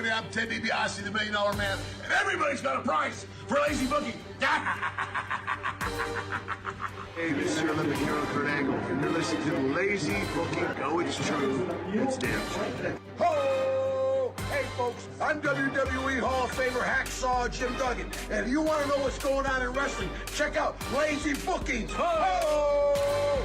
everybody. I'm Ted DiBiase, the $1 Million Man, and everybody's got a price for lazy booking. Hey, this is your Olympic hero, Kurt Angle, and you're listening to Lazy Booking. No, it's true. It's damn true. Ho! Hey, folks, I'm WWE Hall of Famer Hacksaw Jim Duggan, and if you want to know what's going on in wrestling, check out Lazy Bookings. Ho!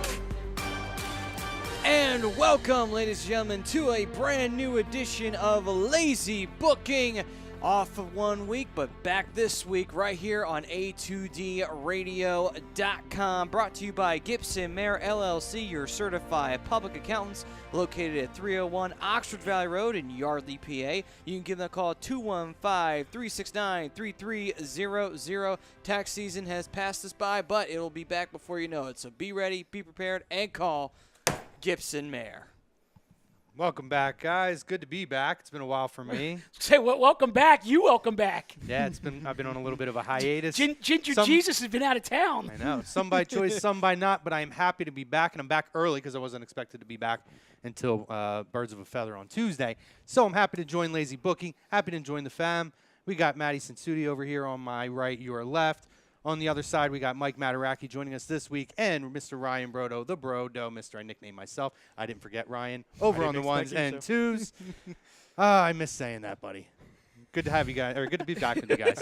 And welcome, ladies and gentlemen, to a brand new edition of Lazy Booking. Off of 1 week, but back this week right here on A2DRadio.com. Brought to you by Gibson Mayer LLC, your certified public accountants, located at 301 Oxford Valley Road in Yardley, PA. You can give them a call at 215-369-3300. Tax season has passed us by, but it will be back before you know it. So be ready, be prepared, and call Gibson Mayer. Welcome back, guys. Good to be back. It's been a while for me. Say, welcome back. You welcome back. Yeah, I've been on a little bit of a hiatus. Ginger Jesus has been out of town. I know. Some by choice, some by not, but I am happy to be back, and I'm back early because I wasn't expected to be back until Birds of a Feather on Tuesday. So I'm happy to join Lazy Booking, happy to join the fam. We got Maddie Sensudi over here on my right, your left. On the other side, we got Mike Mataraki joining us this week, and Mr. Ryan Brodo, the Brodo, Mr. I nicknamed myself. I didn't forget Ryan. Over on the ones and twos. I miss saying that, buddy. Good to have you guys, or good to be back with you guys.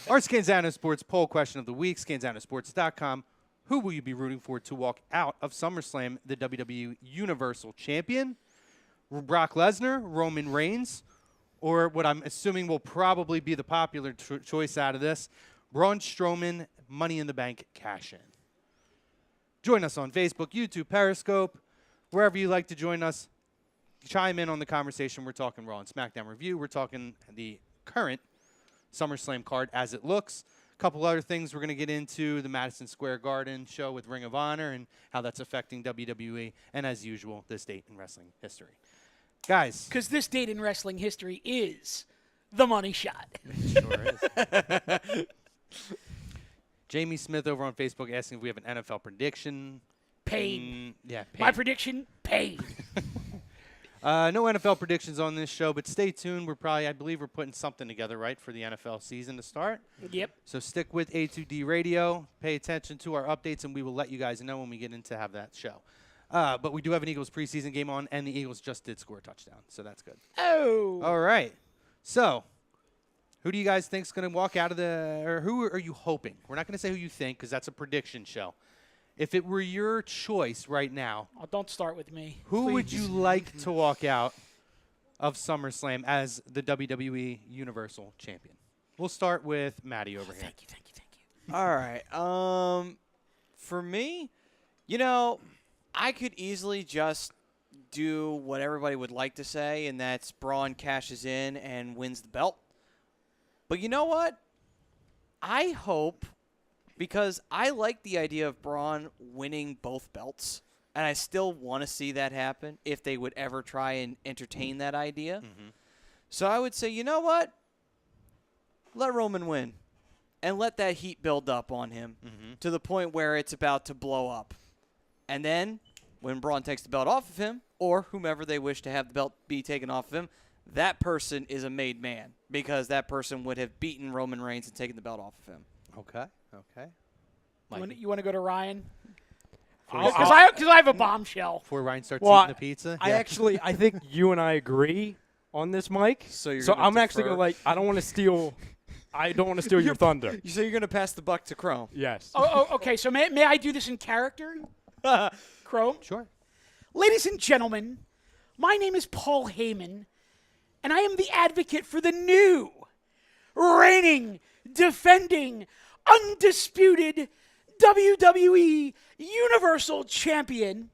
Our Scanzano Sports poll question of the week, scanzanosports.com. Who will you be rooting for to walk out of SummerSlam, the WWE Universal Champion? Brock Lesnar, Roman Reigns, or what I'm assuming will probably be the popular choice out of this, Braun Strowman, Money in the Bank cash in. Join us on Facebook, YouTube, Periscope, wherever you like to join us. Chime in on the conversation. We're talking Raw and SmackDown review. We're talking the current SummerSlam card as it looks. A couple other things we're going to get into, the Madison Square Garden show with Ring of Honor and how that's affecting WWE, and as usual, this date in wrestling history. Guys. Because this date in wrestling history is the money shot. It sure is. Jamie Smith over on Facebook asking if we have an NFL prediction. Paid. Yeah, paid. My prediction, paid. No NFL predictions on this show, but stay tuned. I believe we're putting something together, right, for the NFL season to start. Yep. So stick with A2D Radio. Pay attention to our updates, and we will let you guys know when we get into have that show. But we do have an Eagles preseason game on, and the Eagles just did score a touchdown, so that's good. Oh. All right. So who do you guys think is going to walk out of or who are you hoping? We're not going to say who you think because that's a prediction show. If it were your choice right now. Oh, don't start with me. Who please. would you like to walk out of SummerSlam as the WWE Universal Champion? We'll start with Maddie over here. Thank you. All right. For me, I could easily just do what everybody would like to say, and that's Braun cashes in and wins the belt. But you know what? I hope, because I like the idea of Braun winning both belts, and I still want to see that happen if they would ever try and entertain that idea. Mm-hmm. So I would say, you know what? Let Roman win, and let that heat build up on him to the point where it's about to blow up. And then when Braun takes the belt off of him, or whomever they wish to have the belt be taken off of him, that person is a made man because that person would have beaten Roman Reigns and taken the belt off of him. Okay. You want to go to Ryan? Because I have a bombshell. Before Ryan starts eating the pizza? I think you and I agree on this, Mike. So I'm actually going to I don't want to steal your thunder. So you're going to pass the buck to Chrome? Yes. Okay. So may I do this in character? Chrome? Sure. Ladies and gentlemen, my name is Paul Heyman, and I am the advocate for the new, reigning, defending, undisputed WWE Universal Champion,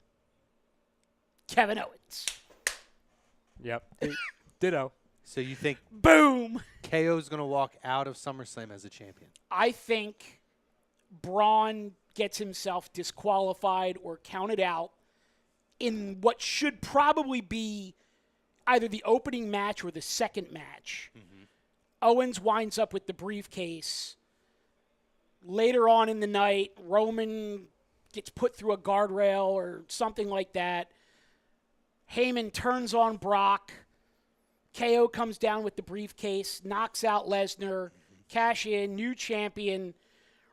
Kevin Owens. Yep. Ditto. So you think Boom. KO's going to walk out of SummerSlam as a champion? I think Braun gets himself disqualified or counted out in what should probably be either the opening match or the second match. Mm-hmm. Owens winds up with the briefcase. Later on in the night, Roman gets put through a guardrail or something like that. Heyman turns on Brock, KO comes down with the briefcase, knocks out Lesnar, cash in, new champion.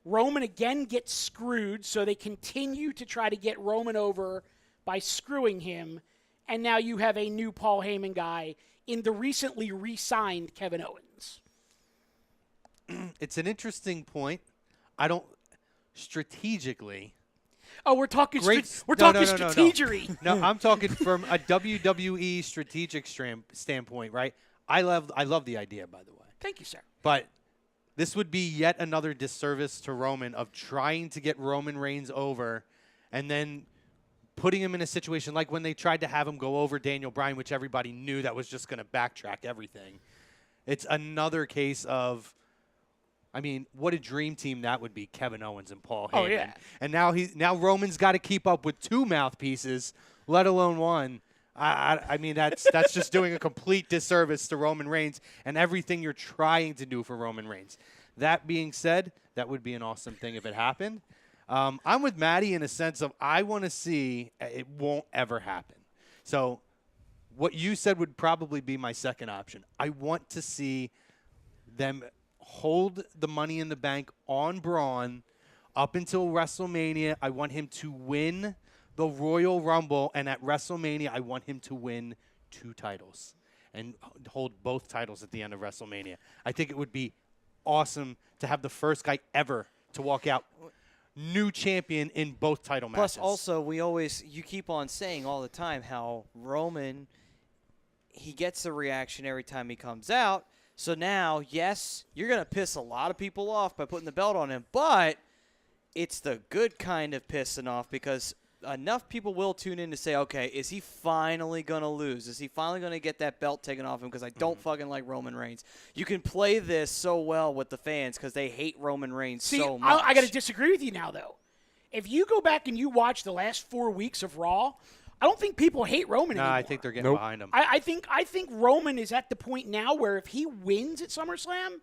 Roman again gets screwed, so they continue to try to get Roman over by screwing him. And now you have a new Paul Heyman guy in the recently re-signed Kevin Owens. It's an interesting point. I don't strategically. Oh, we're talking No. strategery. No, I'm talking from a WWE strategic standpoint, right? I love the idea, by the way. Thank you, sir. But this would be yet another disservice to Roman of trying to get Roman Reigns over and then putting him in a situation like when they tried to have him go over Daniel Bryan, which everybody knew that was just going to backtrack everything. It's another case of, I mean, what a dream team that would be, Kevin Owens and Paul Heyman. Oh, yeah. And now Roman's got to keep up with 2 mouthpieces, let alone 1. I mean, that's just doing a complete disservice to Roman Reigns and everything you're trying to do for Roman Reigns. That being said, that would be an awesome thing if it happened. I'm with Maddie in a sense of I want to see it won't ever happen. So what you said would probably be my second option. I want to see them hold the Money in the Bank on Braun up until WrestleMania. I want him to win the Royal Rumble, and at WrestleMania, I want him to win 2 titles and hold both titles at the end of WrestleMania. I think it would be awesome to have the first guy ever to walk out new champion in both title matches. Plus, also, you keep on saying all the time how Roman, he gets a reaction every time he comes out. So now, yes, you're going to piss a lot of people off by putting the belt on him, but it's the good kind of pissing off because enough people will tune in to say, okay, is he finally going to lose? Is he finally going to get that belt taken off him because I don't fucking like Roman Reigns? You can play this so well with the fans because they hate Roman Reigns so much. I got to disagree with you now, though. If you go back and you watch the last 4 weeks of Raw, I don't think people hate Roman anymore. I think they're getting behind him. I think Roman is at the point now where if he wins at SummerSlam,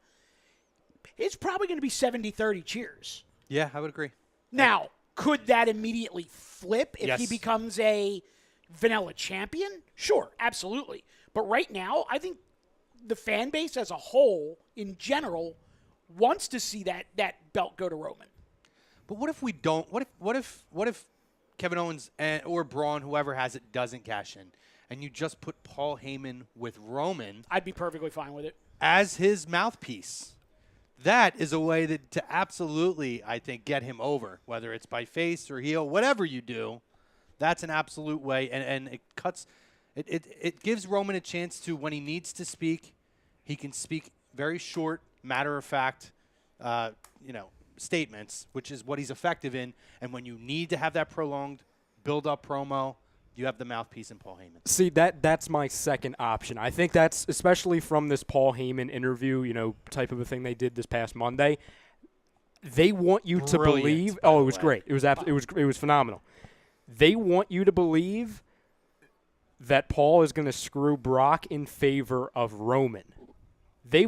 it's probably going to be 70-30 cheers. Yeah, I would agree. Now, could that immediately flip if he Yes. becomes a vanilla champion? Sure, absolutely. But right now, I think the fan base as a whole, in general, wants to see that belt go to Roman. But what if we don't? What if Kevin Owens or Braun, whoever has it, doesn't cash in, and you just put Paul Heyman with Roman I'd be perfectly fine with it. as his mouthpiece? That is a way to absolutely, I think, get him over, whether it's by face or heel, whatever you do. That's an absolute way, and it cuts. It gives Roman a chance to, when he needs to speak, he can speak very short, matter of fact, statements, which is what he's effective in. And when you need to have that prolonged build-up promo, you have the mouthpiece in Paul Heyman. See, that's my second option. I think that's, especially from this Paul Heyman interview, type of a thing they did this past Monday. They want you to Brilliant, believe. by Oh, the it was way. great. It was phenomenal. They want you to believe that Paul is going to screw Brock in favor of Roman. They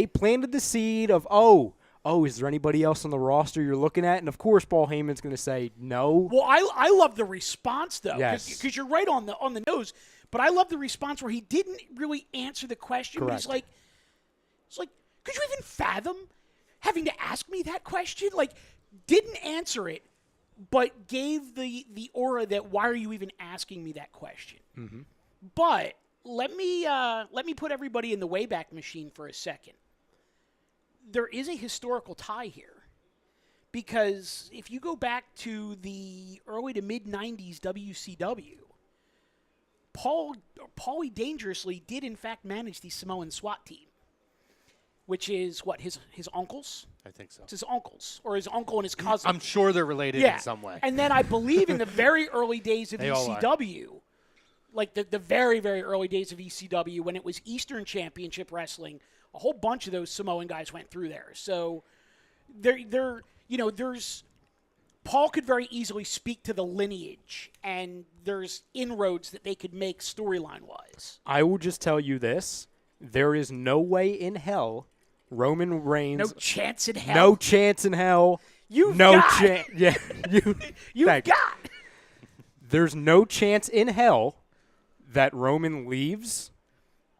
planted the seed of, is there anybody else on the roster you're looking at? And, of course, Paul Heyman's going to say no. Well, I love the response, though, Yes. because you're right on the nose. But I love the response where he didn't really answer the question. But Correct. It's like, could you even fathom having to ask me that question? Like, didn't answer it, but gave the aura that why are you even asking me that question? Mm-hmm. But let me put everybody in the Wayback Machine for a second. There is a historical tie here, because if you go back to the early to mid '90s WCW, Paulie Dangerously did in fact manage the Samoan SWAT team, which is what his uncles. I think so. It's his uncles, or his uncle and his cousin. I'm sure they're related in some way. And then I believe in the very early days of They all are. ECW, like the very, very early days of ECW, when it was Eastern Championship Wrestling, a whole bunch of those Samoan guys went through there. So there's Paul could very easily speak to the lineage, and there's inroads that they could make storyline-wise. I will just tell you this. There is no way in hell Roman Reigns. No chance in hell. No chance in hell. You've no got. chance. Yeah, You've thank you. got. There's no chance in hell that Roman leaves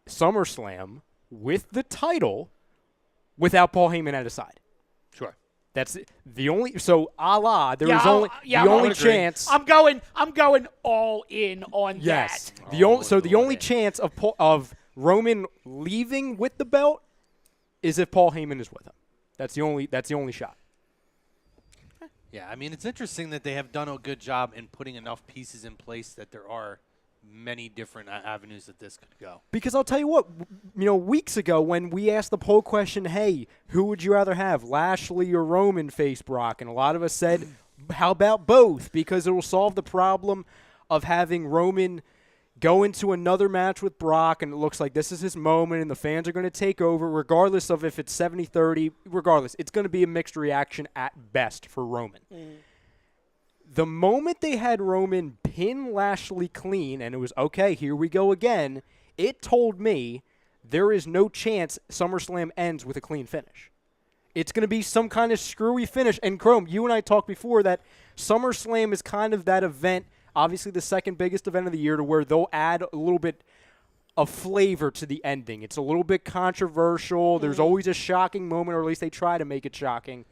SummerSlam with the title without Paul Heyman at his side. Sure. That's the only. So, a la, there Yeah, was I'll- only yeah, the I'll only agree. chance. I'm going all in on Yes. that. The only chance of Roman leaving with the belt is if Paul Heyman is with him. That's the only shot. Yeah, I mean, it's interesting that they have done a good job in putting enough pieces in place that there are many different avenues that this could go. Because I'll tell you what, weeks ago when we asked the poll question, hey, who would you rather have, Lashley or Roman face Brock? And a lot of us said, how about both? Because it will solve the problem of having Roman go into another match with Brock, and it looks like this is his moment, and the fans are going to take over, regardless of if it's 70-30, regardless. It's going to be a mixed reaction at best for Roman. The moment they had Roman pin Lashley clean, and it was, okay, here we go again, it told me there is no chance SummerSlam ends with a clean finish. It's going to be some kind of screwy finish. And, Chrome, you and I talked before that SummerSlam is kind of that event, obviously the second biggest event of the year, to where they'll add a little bit of flavor to the ending. It's a little bit controversial. There's always a shocking moment, or at least they try to make it shocking.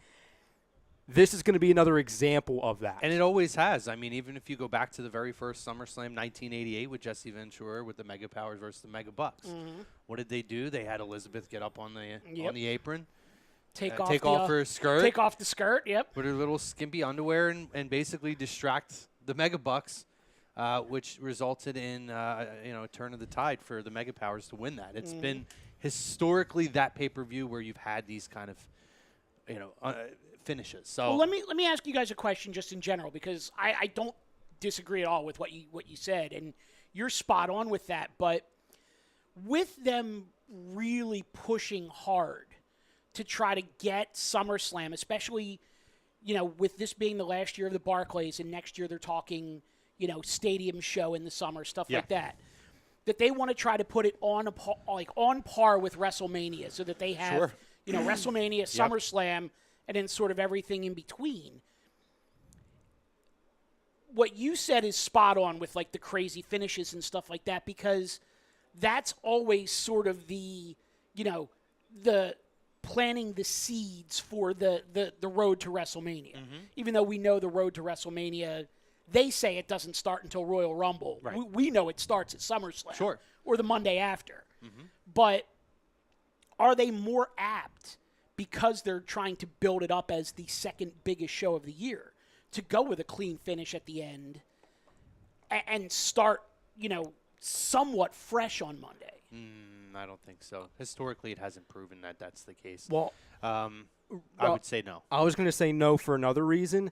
This is going to be another example of that. And it always has. I mean, even if you go back to the very first SummerSlam, 1988, with Jesse Ventura with the Mega Powers versus the Mega Bucks. What did they do? They had Elizabeth get up on the apron, Take off her skirt, Take off the skirt. Yep. put her little skimpy underwear, and basically distract the Mega Bucks, which resulted in a turn of the tide for the Mega Powers to win that. It's been historically that pay-per-view where you've had these kind of finishes. So Well, let me ask you guys a question just in general, because I don't disagree at all with what you said, and you're spot on with that. But with them really pushing hard to try to get SummerSlam, especially with this being the last year of the Barclays, and next year they're talking stadium show in the summer, stuff like that. That they want to try to put it on on par with WrestleMania, so that they have WrestleMania, SummerSlam, and then sort of everything in between. What you said is spot on with the crazy finishes and stuff like that, because that's always sort of the planting the seeds for the road to WrestleMania. Even though we know the road to WrestleMania, they say it doesn't start until Royal Rumble. Right. We know it starts at SummerSlam. Sure. Or the Monday after. But are they more apt, because they're trying to build it up as the second biggest show of the year, to go with a clean finish at the end and start, somewhat fresh on Monday? I don't think so. Historically, it hasn't proven that that's the case. Well, I would say no. I was going to say no for another reason.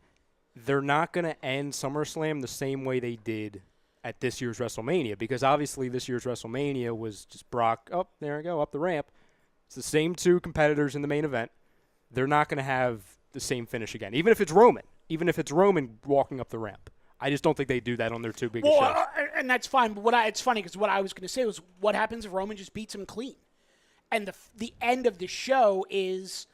They're not going to end SummerSlam the same way they did at this year's WrestleMania, because obviously this year's WrestleMania was just Brock, there we go, up the ramp. It's the same two competitors in the main event. They're not going to have the same finish again, even if it's Roman walking up the ramp. I just don't think they do that on their two biggest shows. And that's fine. But it's funny, because what I was going to say was, what happens if Roman just beats him clean? And the end of the show is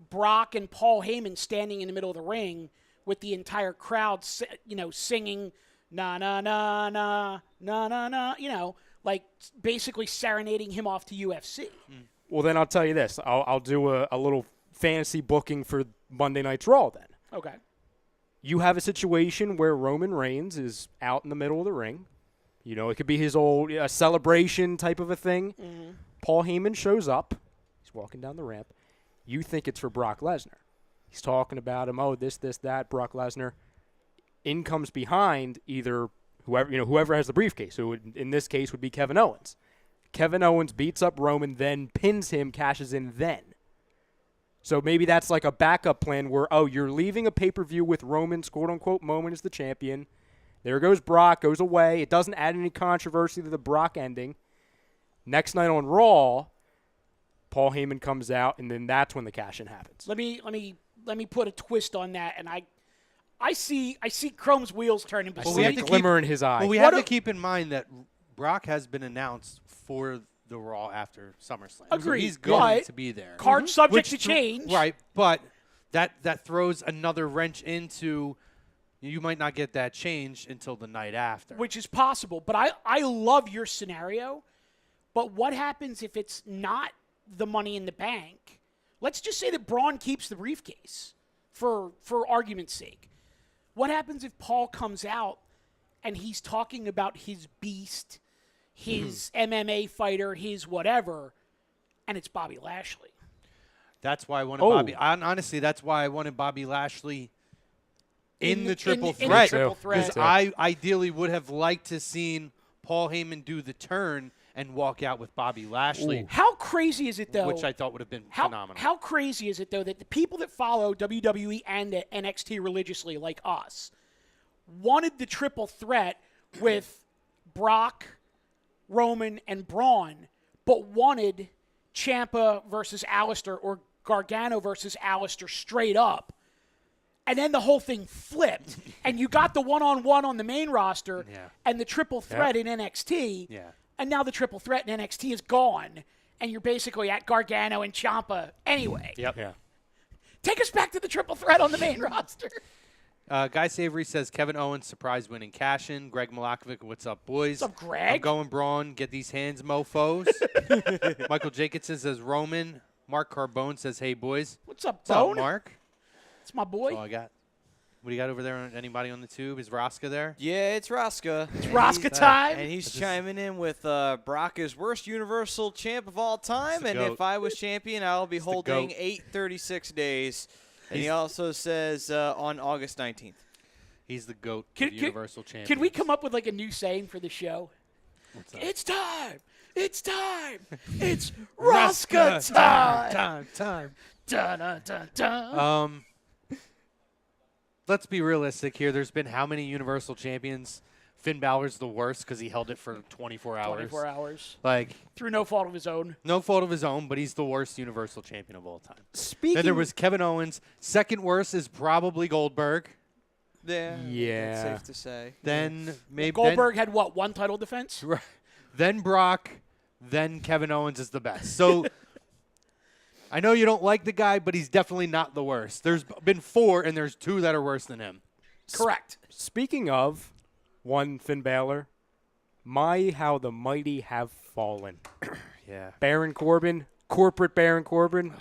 Brock and Paul Heyman standing in the middle of the ring with the entire crowd, singing na na na na na na na, basically serenading him off to UFC. Well, then I'll tell you this. I'll do a little fantasy booking for Monday Night's Raw then. Okay. You have a situation where Roman Reigns is out in the middle of the ring. It could be his old celebration type of a thing. Paul Heyman shows up. He's walking down the ramp. You think it's for Brock Lesnar. He's talking about him, this, that, Brock Lesnar. In comes behind either whoever has the briefcase, who in this case would be Kevin Owens. Kevin Owens beats up Roman, then pins him, cashes in then. So maybe that's like a backup plan where, you're leaving a pay-per-view with Roman's quote-unquote moment as the champion. There goes Brock, goes away. It doesn't add any controversy to the Brock ending. Next night on Raw, Paul Heyman comes out, and then that's when the cash-in happens. Let me put a twist on that, and I see Chrome's wheels turning. Well, we have to glimmer in his eye. Well, we have to keep in mind that Brock has been announced for the Raw after SummerSlam. Agreed. So he's going to be there. Card subject to change. Right, but that throws another wrench into, you might not get that change until the night after. Which is possible. But I love your scenario But what happens if it's not the Money in the Bank? Let's just say that Braun keeps the briefcase for argument's sake. What happens if Paul comes out and he's talking about his beast, his MMA fighter, his whatever, and it's Bobby Lashley? That's why I wanted Bobby. Honestly, that's why I wanted Bobby Lashley in the triple threat. In the triple threat. Because I ideally would have liked to seen Paul Heyman do the turn and walk out with Bobby Lashley. How crazy is it, though? Which I thought would have been phenomenal. How crazy is it, though, that the people that follow WWE and NXT religiously, like us, wanted the triple threat with Brock, Roman, and Braun, but wanted Ciampa versus Alistair or Gargano versus Alistair straight up. And then the whole thing flipped, and you got the one-on-one on the main roster and the triple threat in NXT. Yeah. And now the triple threat in NXT is gone, and you're basically at Gargano and Ciampa anyway. Yep. Yeah. Take us back to the triple threat on the main roster. Guy Savory says Kevin Owens surprise win in cash-in. Greg Malakovic, what's up, boys? What's up, Greg? I'm going Braun. Get these hands, mofos. Michael Jacobson says Roman. Mark Carbone says, hey, boys. What's up, What's up, Bone? Mark? It's my boy. That's all I got. What do you got over there? Anybody on the tube? Is Rosca there? Yeah, it's Rosca. It's Rosca time. And he's chiming in with Brock is worst Universal Champ of all time, and GOAT. if I was champion, I'll be holding GOAT. 836 days. And he also says on August 19th. He's the GOAT Can- Universal Champion. Can we come up with like a new saying for the show? What's up? It's time. It's time. It's Rosca time. Time. Dun, dun, dun, dun. Let's be realistic here. There's been how many Universal Champions? Finn Balor's the worst because he held it for 24 hours. 24 hours. Like, Through no fault of his own. no fault of his own, but he's the worst Universal Champion of all time. Speaking. Then there was Kevin Owens. Second worst is probably Goldberg. Yeah. Yeah. That's safe to say. Then maybe Goldberg had what? One title defense? Then Brock. Then Kevin Owens is the best. So I know you don't like the guy, but he's definitely not the worst. There's been 4, and there's 2 that are worse than him. Correct. Speaking of one Finn Balor, how the mighty have fallen. Yeah. Baron Corbin, corporate Baron Corbin,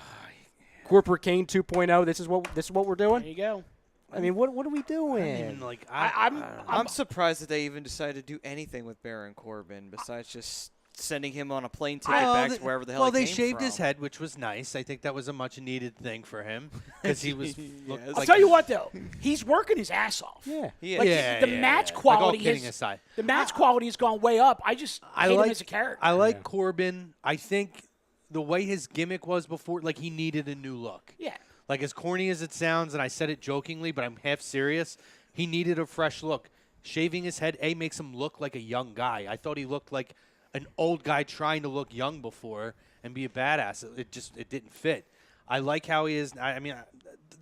corporate Kane 2.0. This is what we're doing. There you go. I mean, what are we doing? I'm surprised that they even decided to do anything with Baron Corbin besides just sending him on a plane ticket back to wherever the hell he they came shaved from. his head, which was nice. I think that was a much-needed thing for him because he was. looked Yes. I'll like tell you what, though. He's working his ass off. Yeah. He Like is. the match quality Like, all kidding has, aside. the match quality has gone way up. I just hate him as a character. I like Corbin. I think the way his gimmick was before, like he needed a new look. Yeah. Like as corny as it sounds, and I said it jokingly, but I'm half serious. He needed a fresh look. Shaving his head, makes him look like a young guy. I thought he looked like an old guy trying to look young before and be a badass. It didn't fit. I like how he is. I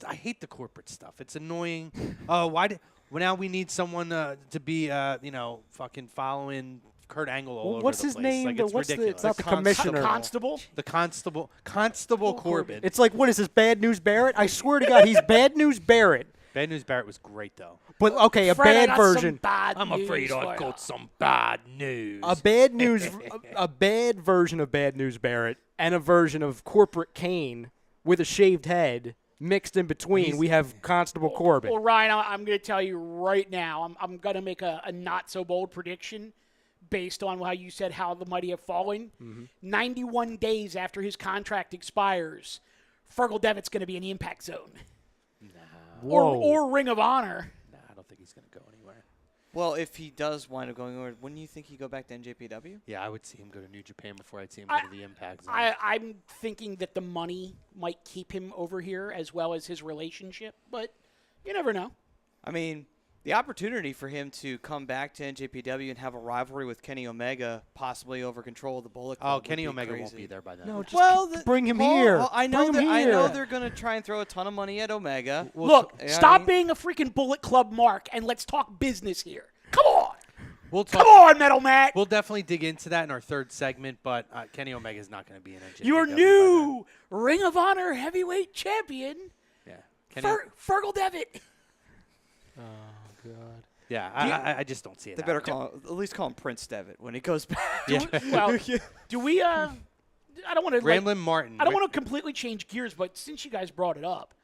I hate the corporate stuff. It's annoying. Oh, well, now we need someone to be, fucking following Kurt Angle all over What's the his place. name? Like, it's What's ridiculous. it's not the commissioner. Constable? The Constable Corbin. It's like, what is this, Bad News Barrett? I swear to God, he's Bad News Barrett. Bad News Barrett was great, though. But, okay, a Fred, I bad got some version. bad I'm news afraid for I've ya. got some bad news. A bad news, a bad version of Bad News Barrett and a version of Corporate Kane with a shaved head mixed in between. We have Constable Corbin. Well, Ryan, I'm going to tell you right now, I'm going to make a not-so-bold prediction based on how you said how the mighty have fallen. 91 days after his contract expires, Fergal Devitt's going to be in the Impact Zone. Whoa. Or Ring of Honor. Nah, I don't think he's going to go anywhere. Well, if he does wind up going over, wouldn't you think he'd go back to NJPW? Yeah, I would see him go to New Japan before I'd see him go to the Impact Zone. I'm thinking that the money might keep him over here as well as his relationship, but you never know. I mean, the opportunity for him to come back to NJPW and have a rivalry with Kenny Omega, possibly over control of the Bullet Club. Oh, would Kenny be Omega crazy. won't be there by then. No, just Well, bring him Paul, here. I know Bring him I know here. they're going to try and throw a ton of money at Omega. Look, Yeah, I stop mean- being a freaking Bullet Club mark and let's talk business here. Come on. We'll Come talk. on, Metal Matt. We'll definitely dig into that in our third segment, but Kenny Omega is not going to be in NJPW. Your by new Ring of Honor heavyweight champion, then. Yeah. Kenny, Fergal Devitt. Oh, God. Yeah, I just don't see it. They better at least call him Prince Devitt when he goes back. Well, do we? I don't want to. Randall Martin. I don't want to completely change gears, but since you guys brought it up,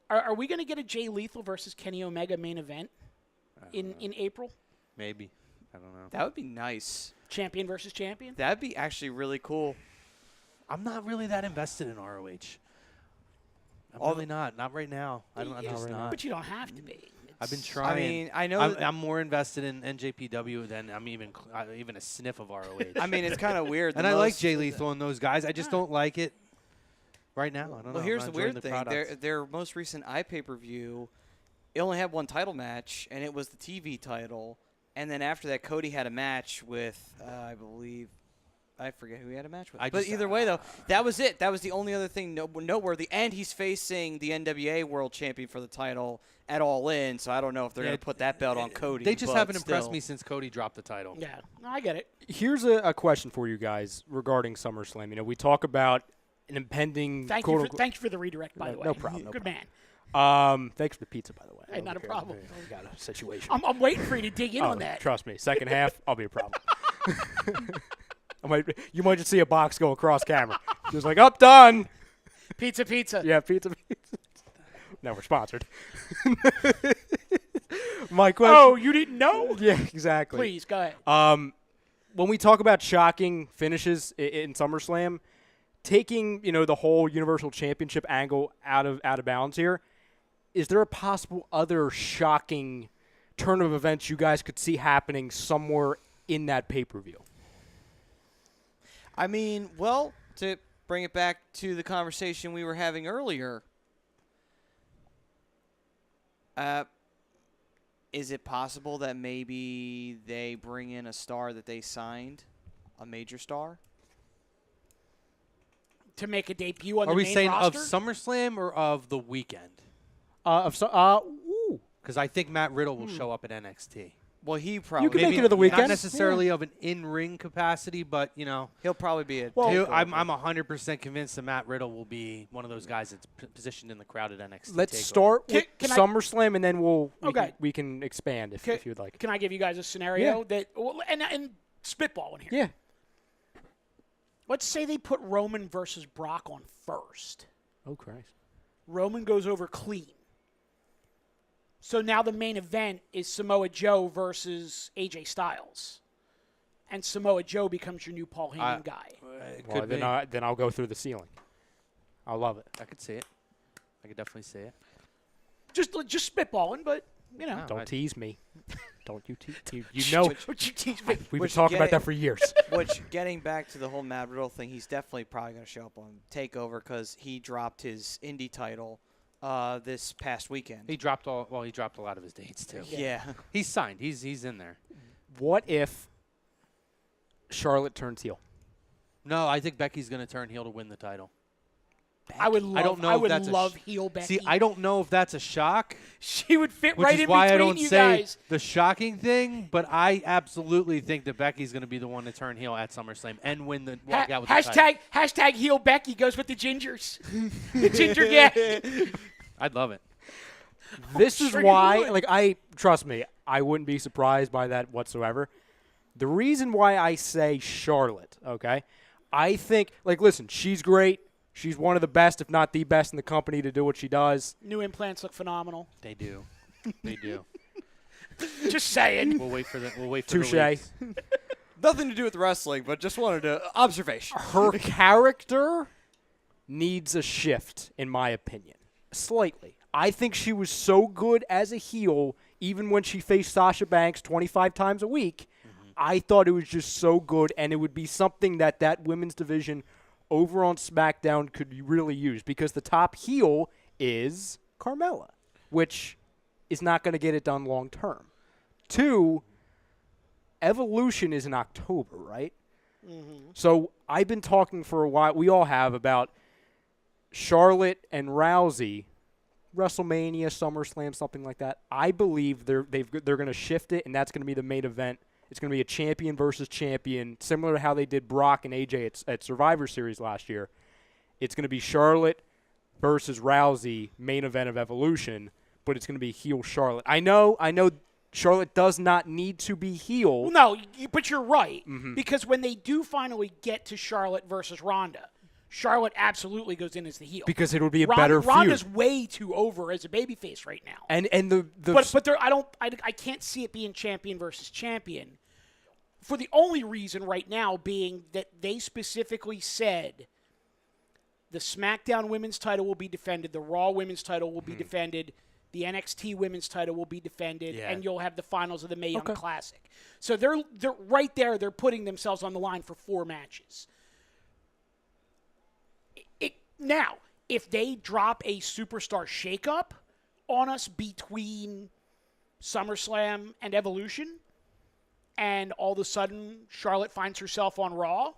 are we going to get a Jay Lethal versus Kenny Omega main event in April? Maybe. I don't know. That would be nice. Champion versus champion? That'd be actually really cool. I'm not really that invested in ROH. I'm really not. Not right now. I'm just not. But you don't have to be. I've been trying. I mean, I know I'm more invested in NJPW than I'm even a sniff of ROH. I mean, it's kind of weird. And I like Jay Lethal and those guys. I just don't like it right now. I don't know. Well, here's the weird thing. Product. Their most recent iPay-per-view, it only had one title match, and it was the TV title. And then after that, Cody had a match with, I believe, I forget who he had a match with. But either way, though, that was it. That was the only other thing noteworthy. And he's facing the NWA World Champion for the title at All In, so I don't know if they're going to put that belt on Cody. They just haven't impressed me since Cody dropped the title. Yeah, no, I get it. Here's a question for you guys regarding SummerSlam. You know, we talk about an impending. Thank you for the redirect, by the way. No problem. Good man. Thanks for the pizza, by the way. Hey, not a problem. We got a situation. I'm waiting for you to dig in on that. Trust me. Second half, I'll be a problem. You might just see a box go across camera. Just like, up, done. Pizza. Yeah, pizza. No, we're sponsored. My question. Oh, you didn't know? Yeah, exactly. Please, go ahead. When we talk about shocking finishes in SummerSlam, taking the whole Universal Championship angle out of bounds here, is there a possible other shocking turn of events you guys could see happening somewhere in that pay-per-view? I mean, well, to bring it back to the conversation we were having earlier, is it possible that maybe they bring in a star that they signed, a major star? To make a debut on Are the we main saying roster? of SummerSlam or of the weekend? Ooh. Because I think Matt Riddle will show up at NXT. Well, he probably You could make it of the weekend. Not necessarily of an in-ring capacity, but he'll probably be a. I'm 100% convinced that Matt Riddle will be one of those guys that's positioned in the crowd at NXT. Let's TakeOver. start with Can I- SummerSlam, and then we can expand if you would like. Can I give you guys a scenario and spitball in here? Yeah. Let's say they put Roman versus Brock on first. Oh, Christ. Roman goes over clean. So now the main event is Samoa Joe versus AJ Styles. And Samoa Joe becomes your new Paul Heyman guy. Well, then I'll go through the ceiling. I love it. I could see it. I could definitely see it. Just spitballing, but, Don't tease me. Don't you tease me. You know What you teach me? we've been talking about that for years. Which, getting back to the whole Matt Riddle thing, he's definitely probably going to show up on TakeOver because he dropped his indie title this past weekend. He dropped a lot of his dates too. Yeah. He's signed. He's in there. What if Charlotte turns heel? No, I think Becky's going to turn heel to win the title. I would love a heel Becky. See, I don't know if that's a shock. She would fit Which right is in why I between don't you say guys. the shocking thing, but I absolutely think that Becky's going to be the one to turn heel at SummerSlam and walk out with the title. Hashtag heel Becky goes with the gingers. The ginger gang. I'd love it. This is sure you why, would. trust me, I wouldn't be surprised by that whatsoever. The reason why I say Charlotte, okay, I think, listen, she's great. She's one of the best, if not the best in the company to do what she does. New implants look phenomenal. They do. They do. Just saying. We'll wait for the Touche. leaks. Nothing to do with wrestling, but just wanted to observation. Her character needs a shift, in my opinion. Slightly. I think she was so good as a heel, even when she faced Sasha Banks 25 times a week. Mm-hmm. I thought it was just so good, and it would be something that women's division over on SmackDown could really use, because the top heel is Carmella, which is not going to get it done long term. 2, Evolution is in October, right? Mm-hmm. So I've been talking for a while, we all have, about Charlotte and Rousey, WrestleMania, SummerSlam, something like that. I believe they're going to shift it, and that's going to be the main event. It's going to be a champion versus champion, similar to how they did Brock and AJ at Survivor Series last year. It's going to be Charlotte versus Rousey, main event of Evolution, but it's going to be heel Charlotte. I know Charlotte does not need to be heel. Well, no, but you're right. Because when they do finally get to Charlotte versus Ronda, Charlotte absolutely goes in as the heel. Because it would be a better feud. Ronda's way too over as a babyface right now. And the But there, I can't see it being champion versus champion. For the only reason right now being that they specifically said the SmackDown Women's title will be defended, the Raw Women's title will be defended, the NXT Women's title will be defended, and you'll have the finals of the Mae Young Classic. So they're right there. They're putting themselves on the line for 4 matches. Now, if they drop a superstar shakeup on us between SummerSlam and Evolution, and all of a sudden Charlotte finds herself on Raw,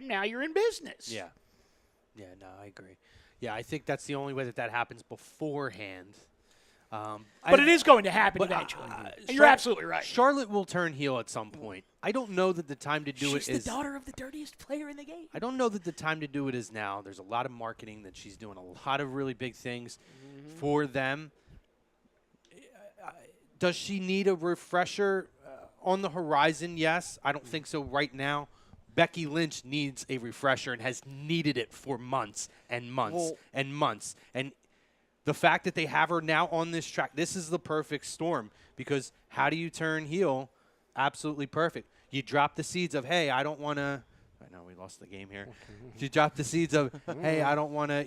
now you're in business. Yeah. Yeah, no, I agree. Yeah, I think that's the only way that happens beforehand. But it is going to happen eventually. And you're absolutely right. Charlotte will turn heel at some point. I don't know that the time to do She's it is... the daughter of the dirtiest player in the game. I don't know that the time to do it is now. There's a lot of marketing that she's doing, a lot of really big things for them. Does she need a refresher on the horizon? Yes. I don't think so right now. Becky Lynch needs a refresher and has needed it for months and months and months. And the fact that they have her now on this track, this is the perfect storm, because how do you turn heel? Absolutely perfect. You drop the seeds of, hey, I don't want to – I know we lost the game here. You drop the seeds of, hey, I don't want to,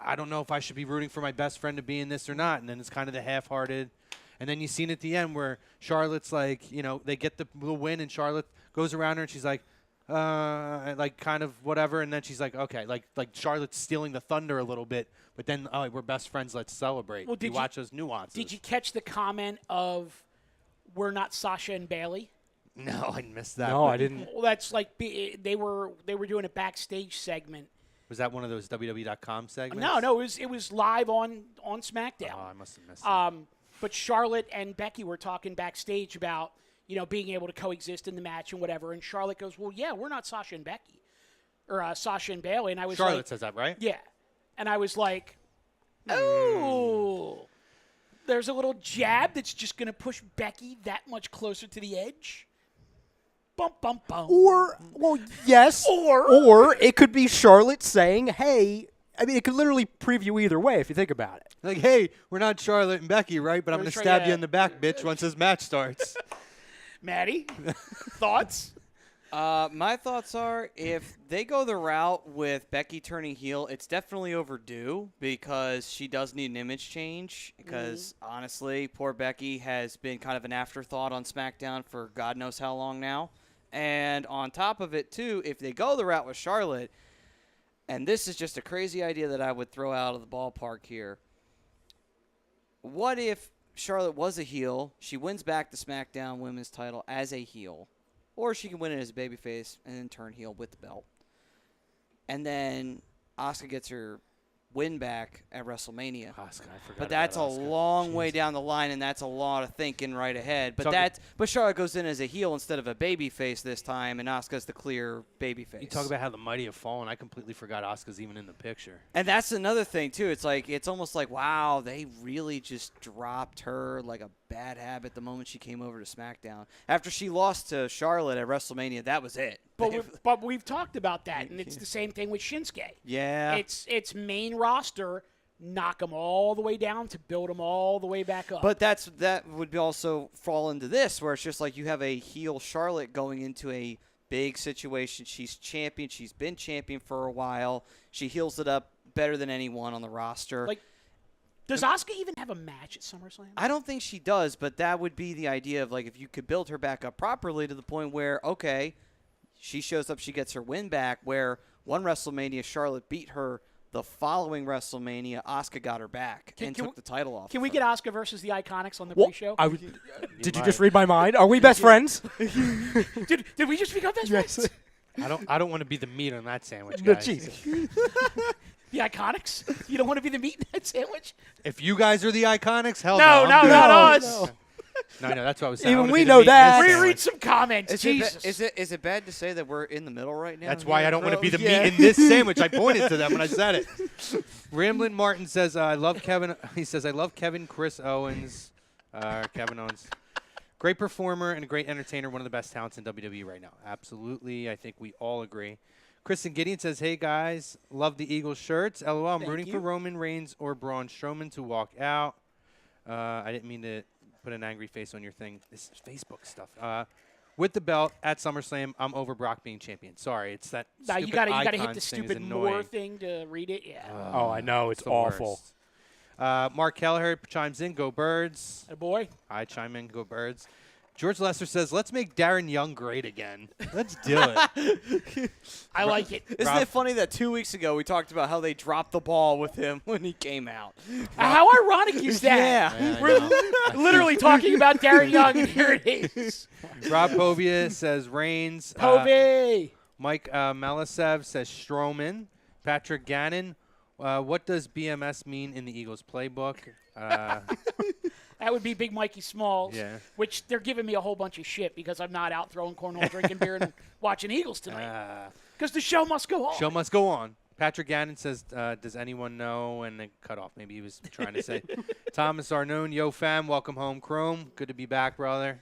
I don't know if I should be rooting for my best friend to be in this or not. And then it's kind of the half-hearted. And then you see it at the end where Charlotte's like, they get the win and Charlotte goes around her and she's like kind of whatever. And then she's like, okay, like Charlotte's stealing the thunder a little bit. But then, we're best friends, let's celebrate. Well, you watch those nuances. Did you catch the comment of, we're not Sasha and Bailey? No, I missed that. No, I didn't. Well, that's like they were doing a backstage segment. Was that one of those WWE.com segments? No, it was live on SmackDown. Oh, I must have missed it. But Charlotte and Becky were talking backstage about, being able to coexist in the match and whatever. And Charlotte goes, well, yeah, we're not Sasha and Becky. Or Sasha and Bailey. And I was Charlotte says that, right? Yeah. And I was like, oh, there's a little jab that's just going to push Becky that much closer to the edge. Bum, bum, bum. Yes. Or it could be Charlotte saying, hey, I mean, it could literally preview either way if you think about it. Like, hey, we're not Charlotte and Becky, right? But I'm going to stab you in the back, bitch, once this match starts. Maddie, thoughts? My thoughts are, if they go the route with Becky turning heel, it's definitely overdue because she does need an image change. Because, honestly, poor Becky has been kind of an afterthought on SmackDown for God knows how long now. And on top of it, too, if they go the route with Charlotte, and this is just a crazy idea that I would throw out of the ballpark here, what if Charlotte was a heel, she wins back the SmackDown Women's title as a heel, or she can win it as a babyface and then turn heel with the belt. And then Asuka gets her win back at WrestleMania. Asuka, I forgot. But that's a about Asuka. long way down the line, and that's a lot of thinking right ahead. But but Charlotte goes in as a heel instead of a babyface this time, and Asuka's the clear babyface. You talk about how the mighty have fallen. I completely forgot Asuka's even in the picture. And that's another thing, too. It's almost like, wow, they really just dropped her like a bad habit the moment she came over to SmackDown. After she lost to Charlotte at WrestleMania, that was it. But we've talked about that, and it's the same thing with Shinsuke. Yeah. It's main roster, knock them all the way down to build them all the way back up. But that would also fall into this, where it's just like you have a heel Charlotte going into a big situation. She's champion. She's been champion for a while. She heals it up better than anyone on the roster. Does Asuka even have a match at SummerSlam? I don't think she does, but that would be the idea of, like, if you could build her back up properly to the point where, okay, she shows up, she gets her win back, where one WrestleMania, Charlotte beat her. The following WrestleMania, Asuka got her back and took the title off. Can we get Asuka versus the Iconics on the pre-show? Did you just read my mind? Are we best friends? Did we just become best friends? I don't want to be the meat on that sandwich, guys. Jesus. The Iconics? You don't want to be the meat in that sandwich? If you guys are the Iconics, hell No, no. not us. No, that's what I was saying. I Even wanna we be the know meat in that. this Reread sandwich. some comments. Is Jesus. it bad to say that we're in the middle right now? That's why I don't want to be the Yeah. meat in this sandwich. I pointed to them when I said it. Ramblin' Martin says, I love Kevin. He says, I love Kevin Chris Owens. Kevin Owens. Great performer and a great entertainer. One of the best talents in WWE right now. Absolutely. I think we all agree. Kristen Gideon says, hey, guys. Love the Eagles shirts. LOL. I'm Thank rooting you. for Roman Reigns or Braun Strowman to walk out. I didn't mean to put an angry face on your thing. This is Facebook stuff. With the belt at SummerSlam, I'm over Brock being champion. Sorry, it's that Now stupid you gotta hit icon the thing is stupid more annoying. thing to read it. Yeah. Oh, I know. It's the awful. worst. Mark Kelleher chimes in, go Birds. A boy. I chime in, go Birds. George Lester says, let's make Darren Young great again. Let's do it. I like it. Isn't Rob- it funny that 2 weeks ago we talked about how they dropped the ball with him when he came out? How ironic is that? Yeah. I We're know. literally talking about Darren Young, and here it is. Rob Povia says Reigns. Povey. Mike Malisev says Strowman. Patrick Gannon. What does BMS mean in the Eagles playbook? That would be Big Mikey Smalls, Yeah. which they're giving me a whole bunch of shit because I'm not out throwing cornhole, drinking beer, and watching Eagles tonight. Because the show must go on. Show must go on. Patrick Gannon says, does anyone know? And then cut off. Maybe he was trying to say. Thomas Arnoon, yo fam, welcome home, Chrome. Good to be back, brother.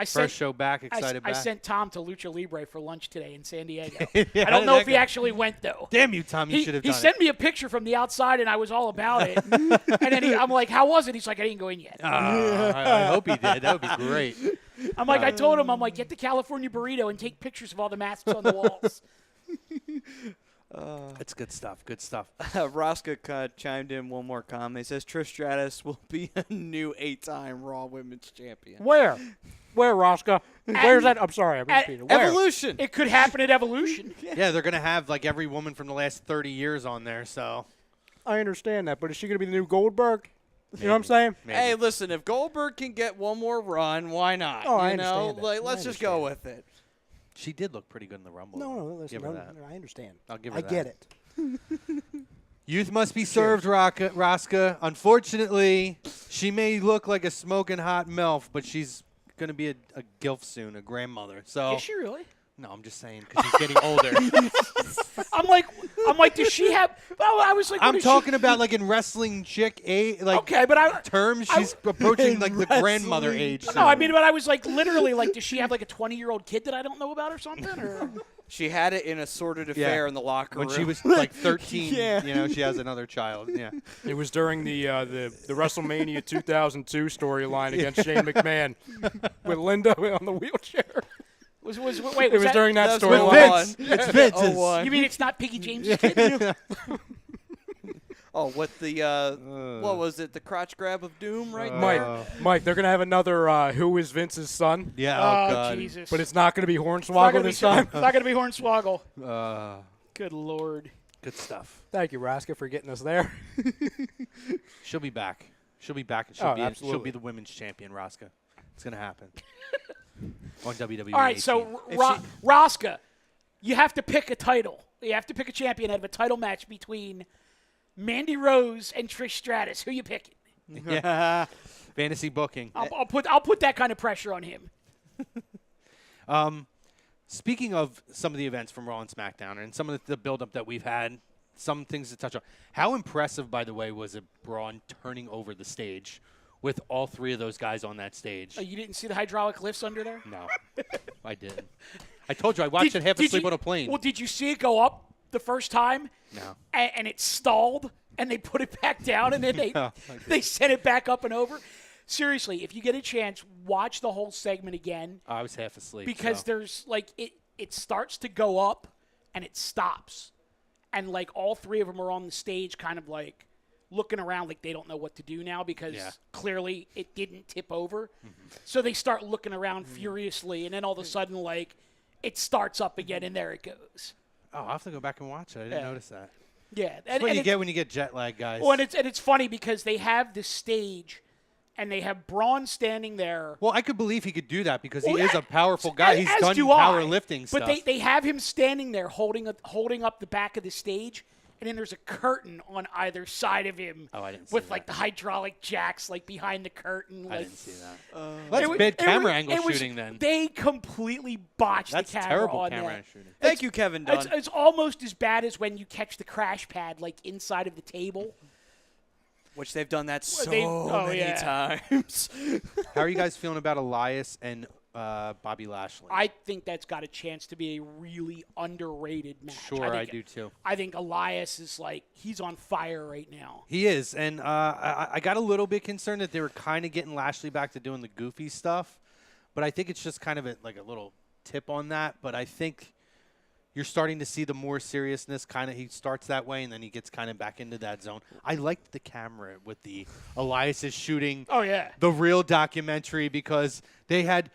First show back, excited I back. sent Tom to Lucha Libre for lunch today in San Diego. Yeah, I how don't did know that if he go? actually went, though. Damn you, Tom. You should have He done sent it. me a picture from the outside, and I was all about it. And then I'm like, how was it? He's like, I didn't go in yet. I hope he did. That would be great. I'm like, I told him, I'm like, get the California burrito and take pictures of all the masks on the walls. That's good stuff. Good stuff. Rosca chimed in one more comment. He says Trish Stratus will be a new 8-time Raw Women's Champion. Where? Where, Rosca? Where's that? I'm sorry. I'm repeating. Where? Evolution. It could happen at Evolution. Yeah, they're going to have like every woman from the last 30 years on there, so. I understand that, but is she going to be the new Goldberg? You know what I'm saying? Maybe. Hey, listen, if Goldberg can get one more run, why not? Oh, I you know, understand that. like I let's just go with it. She did look pretty good in the Rumble. No, though. listen, Give her no, that. I understand. I'll give her I that. get it. Youth must be served, Rosca. Unfortunately, she may look like a smoking hot MILF, but she's going to be a gilf soon, a grandmother. So Is she really? no, I'm just saying because she's getting older. I'm like, does she have? Oh, I was like, what I'm is talking about like in wrestling chick Okay, but I. terms. She's approaching like the grandmother age. No, I soon. mean, but I was like, literally, like, does she have like a 20-year-old kid that I don't know about or something? Or She had it in a sordid affair in the locker when room. she was like 13, Yeah. you know, she has another child. Yeah. It was during the WrestleMania 2002 storyline against Shane McMahon with Linda on the wheelchair. wait, It was was that? during that That was storyline. Vince. It's Vince's. Oh, one. You mean it's not Piggy James' kid? Oh, what the what was it? The crotch grab of doom, right there. Mike, they're gonna have another Who is Vince's son? Yeah. Oh, God. Jesus! But it's not gonna be It's not Hornswoggle gonna this be, time. It's not going to be Hornswoggle. Uh, Good Lord. good stuff. Thank you, Raska, for getting us there. She'll be back. She'll be back, and Oh, she'll absolutely. be the women's champion, Rosca. It's gonna happen on WWE. All right, 18. so Rosca, you have to pick a title. You have to pick a champion out of a title match between Mandy Rose and Trish Stratus. Who you picking? yeah, fantasy booking. I'll put that kind of pressure on him. Speaking of some of the events from Raw and SmackDown and some of the build-up that we've had, some things to touch on. How impressive, by the way, was it Braun turning over the stage with all three of those guys on that stage? Oh, you didn't see the hydraulic lifts under there? No, I didn't. I told you I watched it half asleep on a plane. Well, did you see it go up the first time? No. And it stalled, and they put it back down, and then they sent it back up and over. Seriously, if you get a chance, watch the whole segment again. I was half asleep. Because so. there's like it starts to go up and it stops, and like all three of them are on the stage kind of like looking around like they don't know what to do now because clearly it didn't tip over. So they start looking around furiously, and then all of a sudden like it starts up again, and there it goes. Oh, I'll have to go back and watch it. I didn't notice that. Yeah, That's what you get when you get jet lag, guys. Well, and it's funny because they have this stage, and they have Braun standing there. Well, I could believe he could do that because Well, he is a powerful guy. He's done do I. powerlifting stuff. But they have him standing there holding up the back of the stage, and then there's a curtain on either side of him I didn't see with that. like the hydraulic jacks like behind the curtain. I Like, didn't see that. it That's wa- bad it camera wa- angle it was- shooting then. They completely botched That's the camera terrible on camera that. shooting. Thank you, Kevin Dunn. It's almost as bad as when you catch the crash pad like inside of the table. Which they've done that so many yeah. times. How are you guys feeling about Elias and Bobby Lashley? I think that's got a chance to be a really underrated match. Sure, I think- do too. I think Elias is like, he's on fire right now. He is, and I got a little bit concerned that they were kind of getting Lashley back to doing the goofy stuff, but I think it's just kind of like a little tip on that. But I think you're starting to see the more seriousness. Kind of, he starts that way, and then he gets kind of back into that zone. I liked the camera with the Elias is shooting. Oh, yeah. The real documentary because they had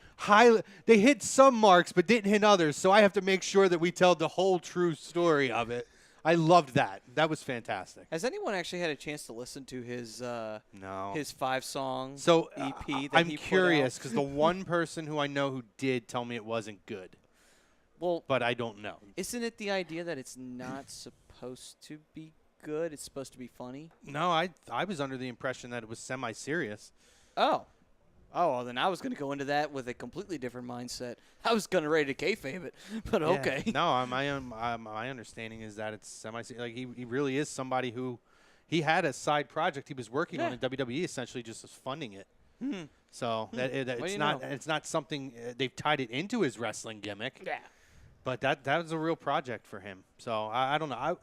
they hit some marks but didn't hit others. So I have to make sure that we tell the whole true story of it. I loved that. That was fantastic. Has anyone actually had a chance to listen to his No. his 5-song So EP that I'm he put curious out? because the one person who I know who did tell me it wasn't good, Well, but I don't know. isn't it the idea that it's not supposed to be good? It's supposed to be funny? No, I was under the impression that it was semi-serious. Oh. Oh, well, then I was going to go into that with a completely different mindset. I was going to ready to kayfabe it, but Yeah. okay. No, my understanding is that it's semi-serious. Like he really is somebody who he had a side project he was working on in WWE, essentially just was funding it. So that Well, it's you not know. it's not something they've tied it into his wrestling gimmick. Yeah. But that was a real project for him. So I don't know.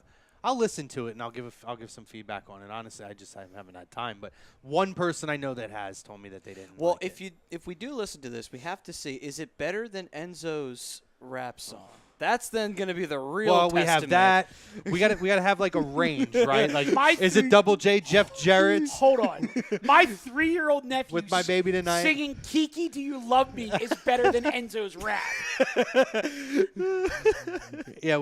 I'll listen to it and I'll give some feedback on it. Honestly, I just haven't had time. But one person I know that has told me that they didn't. Well, like if we do listen to this, we have to see, is it better than Enzo's rap song? That's then going to be the real well, we have testament. that. We got to have like a range, right? Like, My is it Double J, Jeff Jarrett? Hold on. My 3-year-old nephew With My Baby Tonight. singing Kiki Do You Love Me is better than Enzo's rap. Yeah,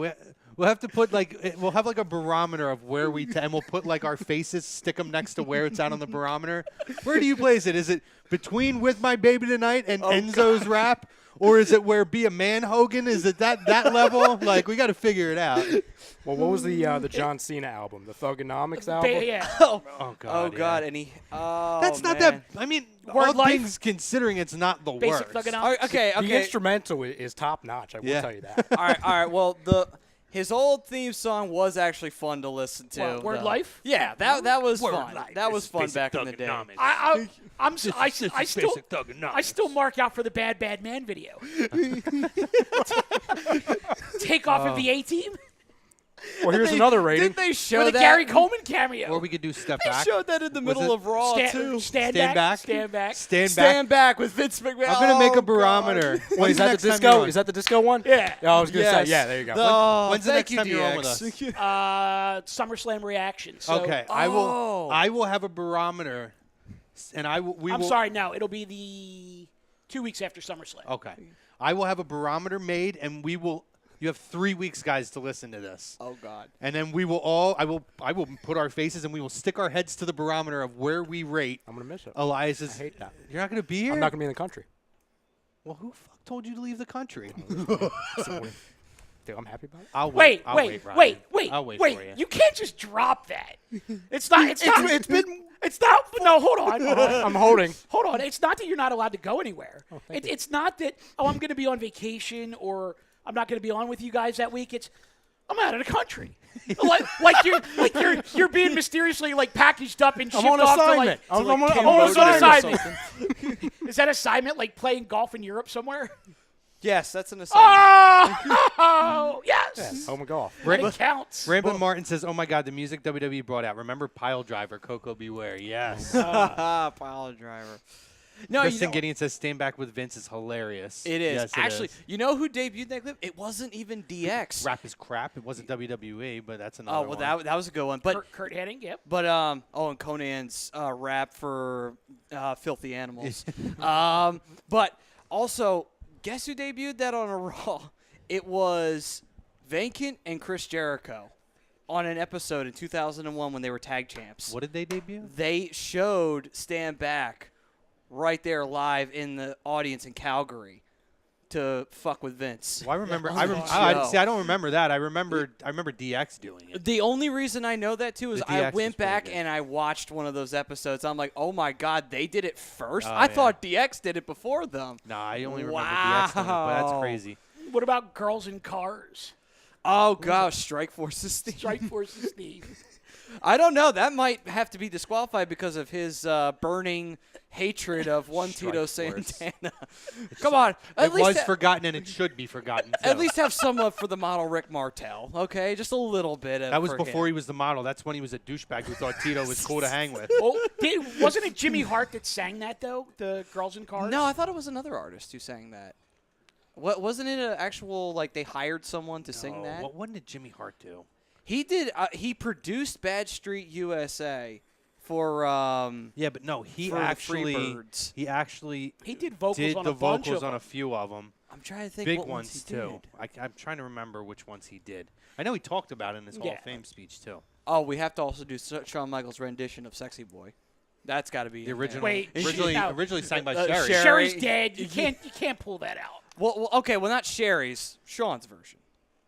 we'll have to put we'll have like a barometer of where and we'll put like our faces, stick them next to where it's at on the barometer. Where do you place it? Is it between With My Baby Tonight and Enzo's rap? Or is it where Be a Man Hogan? Is it that level? Like, we got to figure it out. Well, what was the John Cena album? The Thugonomics album? Yeah. Oh, Oh, God. God. yeah. And he. That's not man. that. I mean, Word all Life? things considering, it's not the Basic worst. Thugonomics. Okay, The okay. instrumental is top notch. I will Yeah. tell you that. all right. Well, his old theme song was actually fun to listen to. What, Word though. Life? Yeah, that was Word fun. Life That was is fun basic back in the day. thugonomics. I still mark out for the Bad Man video. Take off of the A-Team Well, here's another rating. Didn't they show with a that? Gary Coleman cameo. Or we could do Step They Back. showed that in the middle of Raw too. Stand Stand back. Stand back. Stand back with Vince McMahon. I'm going to make Oh, a barometer. God. Wait, When's is that next the time disco? you're on? Is that the disco one? Yeah. I was gonna Yes. say, yeah. There you go. When's the Thank next you, time you're on with DX. us? SummerSlam reaction. So, Okay, Oh. I will have a barometer, and we I'm will. sorry, no. It'll be the 2 weeks after SummerSlam. Okay, I will have a barometer made, and we will. You have 3 weeks, guys, to listen to this. Oh God. And then we will all. I will put our faces, and we will stick our heads to the barometer of where we rate I'm gonna miss it. Elias's. I hate that. You're not going to be here. I'm not gonna be in the country. Well, who fuck told you to leave the country? Dude, I'm happy about it. I'll wait. I'll Wait. Ryan. I'll wait for you. You can't just drop that. It's not. It's not. It's not. No, hold on. I'm holding. Hold on. It's not that you're not allowed to go anywhere. thank you. It's not that, I'm going to be on vacation or I'm not going to be on with you guys that week. It's, I'm out of the country. like you're being mysteriously like packaged up and shipped I'm on off assignment. to like, I'm on on assignment. assignment. Is that assignment like playing golf in Europe somewhere? Yes, that's an assignment. Oh, yes. Home and golf. It counts. Ramblin' Martin says, "Oh my God, the music WWE brought out. Remember Pile Driver, Coco Beware? Yes." Pile driver. No, Kristen Gideon says, "Stand back with Vince is hilarious." it is. Yes, it Actually, is. you know who debuted that clip? It wasn't even DX. Rap is crap. It wasn't WWE, but that's another Oh, well, one. that was a good one. But Kurt Hennig, yep. But and Conan's rap for Filthy Animals. But also, guess who debuted that on a Raw? It was Vacant and Chris Jericho on an episode in 2001 when they were tag champs. What did they debut? They showed Stand Back right there live in the audience in Calgary to fuck with Vince. Well, I remember. On I, the rem- show. I don't remember that. I remember DX doing it. The only reason I know that too is The I DX was went pretty back good. and I watched one of those episodes. I'm like, oh my god, they did it first. Oh, I yeah. thought DX did it before them. Nah, I only remember DX doing it, but that's Wow. crazy. What about Girls in Cars? Oh gosh, Strike Force's Steve. Strike Force's Steve. I don't know. That might have to be disqualified because of his burning hatred of one Tito Strike Force. Santana. Come on, It was forgotten, and it should be forgotten. at too. least have some love for the model Rick Martel. Okay, just a little bit of. that was for before him. he was the model. That's when he was a douchebag who thought Tito was cool to hang with. Well, wasn't it Jimmy Hart that sang that though? The Girls in Cars. No, I thought it was another artist who sang that. What wasn't it an actual like they hired someone to sing that? What did Jimmy Hart do? He did. He produced Bad Street USA for. Yeah, but no, he For the actually Freebirds. he actually he did vocals did on the a bunch vocals of on a them. few of them. I'm trying to think. Big what ones he too. did. I'm trying to remember which ones he did. I know he talked about it in his Hall Yeah. of Fame speech too. Oh, we have to also do Shawn Michaels' rendition of "Sexy Boy." That's got to be The in original, there. Wait, originally signed by Sherry. Sherry. Sherry's dead. You can't pull that out. Well, okay. Well, not Sherry's. Sean's version,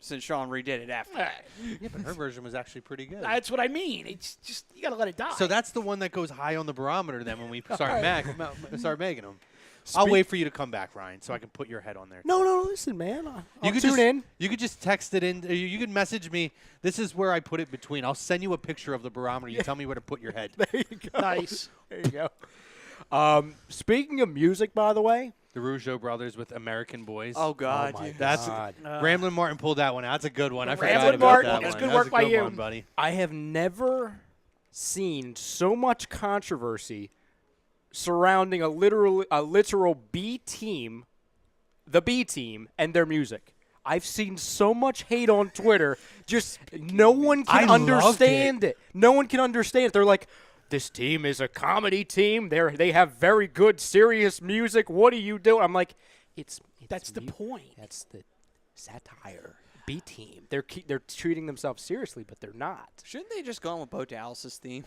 since Sean redid it after. All right. Yeah, but her version was actually pretty good. That's what I mean. It's just you gotta let it die. So that's the one that goes high on the barometer then when we start making them. I'll wait for you to come back, Ryan, so I can put your head on there. No, listen, man. I'll could tune just, in. You could just text it in. You could message me. This is where I put it between. I'll send you a picture of the barometer. You tell me where to put your head. There you go. nice. There you go. Speaking of music, by the way. The Rougeau brothers with American Boys. Oh God, my yeah. That's God. Ramblin' Martin pulled that one out. That's a good one. I forgot Ramblin' about Martin, that it's one. good That was work a by good you. one, buddy. I have never seen so much controversy surrounding a literal B team, the B team, and their music. I've seen so much hate on Twitter. Just no one can I loved understand it. No one can understand it. They're like, this team is a comedy team. They have very good, serious music. What do you do? I'm like, it's That's the point. That's the satire. B team. They're treating themselves seriously, but they're not. Shouldn't they just go on with Bo Dallas's theme